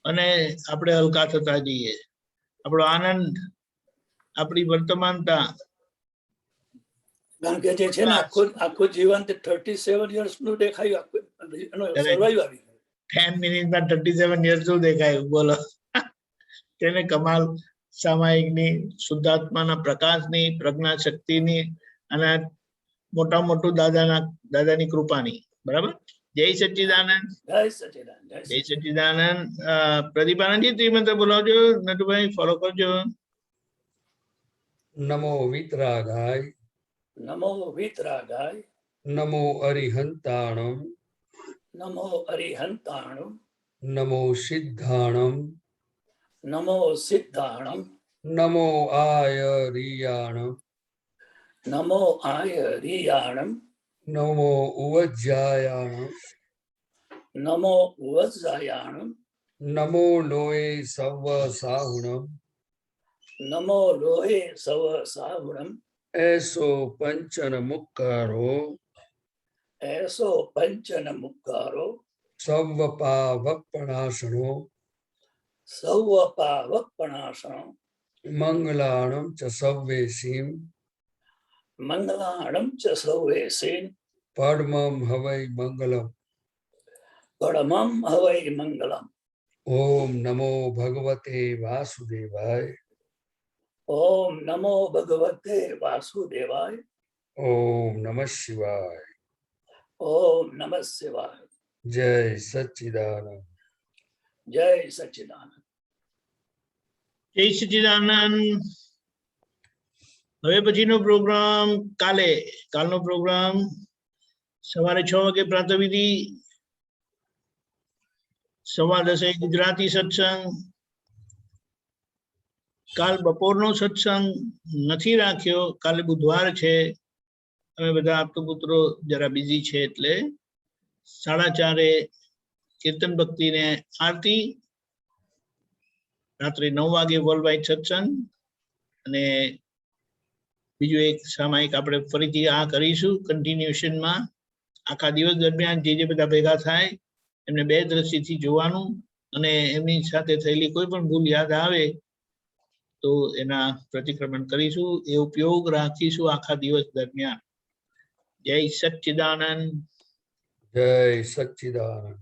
અને આપણે હલકા થતા જઈએ. આપણો આનંદ, આપણી વર્તમાનતા. કારણ કે જે છે ને આખું જીવન 37 યર્સ નું દેખાયું. સર્વાઈવ આવી 10 મિનિટમાં 37 યર્સ નું દેખાયું. બોલો. તેને કમાલ સામાયિકની, શુદ્ધાત્માના પ્રકાશની, પ્રજ્ઞા શક્તિની અને મોટું દાદાની કૃપાની. બરાબર. જય સચ્ચિદાનંદ. જય સચ્ચિદાનંદ. જય સચ્ચિદાનંદ. પ્રદીપાનંદજી ત્રિમંત્ર બોલાવજો. નટુભાઈ ફોલો કરજો. નમો વિતરાગાય. નમો વિતરાગાય. નમો અરિહંતાણમ. નમો અરિહંતાણમ. નમો સિદ્ધાણમ. નમો સિદ્ધાણમ. નમો આયરિયાણમ. નમો આયરિયાણમ. નમો ઉવજ્જાયાણમ. નમો ઉવજ્જાયાણમ. નમો લોએ સવ સાહુણમ. નમો લોહે સવ સાહુણમ. એસો પંચન મુક્કારો. એસો પંચન મુક્કારો. સવ પાવપણાસણો. સૌ પાવપણાસણો. મંગલાણમ ચ સવ્વેસીમ. મંગલાણમ ચ સૌવેસીન. પડમમ હવૈ મંગલમ. પરમમ હવૈ મંગલમ. ઓમ નમો ભગવતે વાસુદેવાય. ઓમ નમો ભગવતે વાસુદેવાય. ઓમ નમઃ શિવાય. ઓમ નમઃ શિવાય. જય સચ્ચિદાનંદ. જય સચ્ચિદાનંદ. જય સચ્ચિદાનંદ. હવે પછીનો પ્રોગ્રામ કાલનો પ્રોગ્રામ સવારે 6 વાગે પ્રાતઃવિધિ, 10:15 ગુજરાતી સત્સંગ. કાલ બપોરનો સત્સંગ નથી રાખ્યો, કાલે બુધવાર છે. અમે બધા આપતો જરા બિઝી છે એટલે 4:30 કીર્તન ભક્તિ ને આરતી. રાત્રે 9 વાગે વર્લ્ડ વાઇડ સત્સંગ અને બીજું એક સામાયિક આપણે ફરીથી આ કરીશું કન્ટિન્યુએશનમાં. આખા દિવસ દરમિયાન જે બધા ભેગા થાય એમને 2 દ્રષ્ટિથી જોવાનું અને એમની સાથે થયેલી કોઈ પણ ભૂલ યાદ આવે તો એના પ્રતિક્રમણ કરીશું. એ ઉપયોગ રાખીશું આખા દિવસ દરમિયાન. જય સચ્ચિદાનંદ. જય સચ્ચિદાનંદ.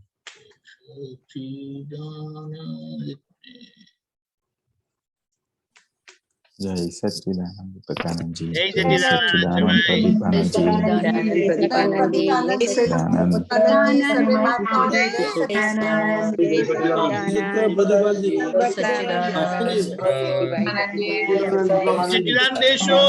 જય સચ્ચિદાનંદ પ્રકાનંદજી. જય જય સચ્ચિદાનંદ સચ્ચિદાનંદ દેશો.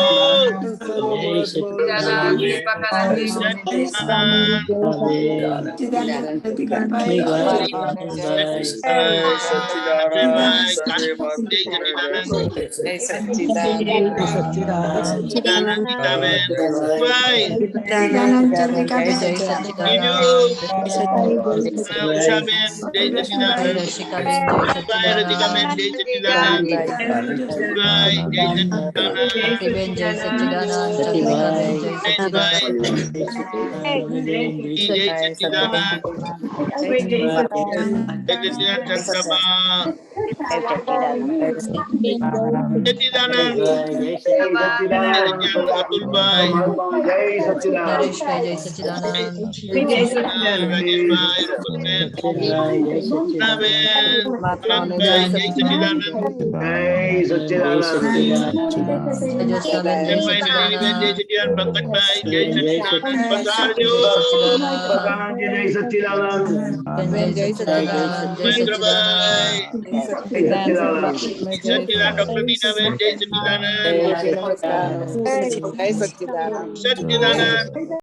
સચ્ચિદાનંદ જય સચ્ચિદાનંદ અતુલભાઈ જય સચ્ચિદાનંદ નરેશભાઈ જય સચ્ચિદાનંદ રાજેશભાઈ રૂપલબેન કૃષ્ણાબેન અનંતભાઈ જય સચ્ચિદાનંદ જય સચ્ચિદાનંદ જનભાઈ નલિનીબેન જય સચ્ચિદાનંદ પંકજભાઈ જય સચ્ચિદાનંદ પધારજો પ્રધાનજી જય સચ્ચિદાનંદ મહેન્દ્રભાઈ સચ્ચિદાનંદ સચ્ચિદાનંદ ડોક્ટર નીનાબેન જય સચ્ચિદાનંદ જય સચ્ચિદાનંદ સચ્ચિદાનંદ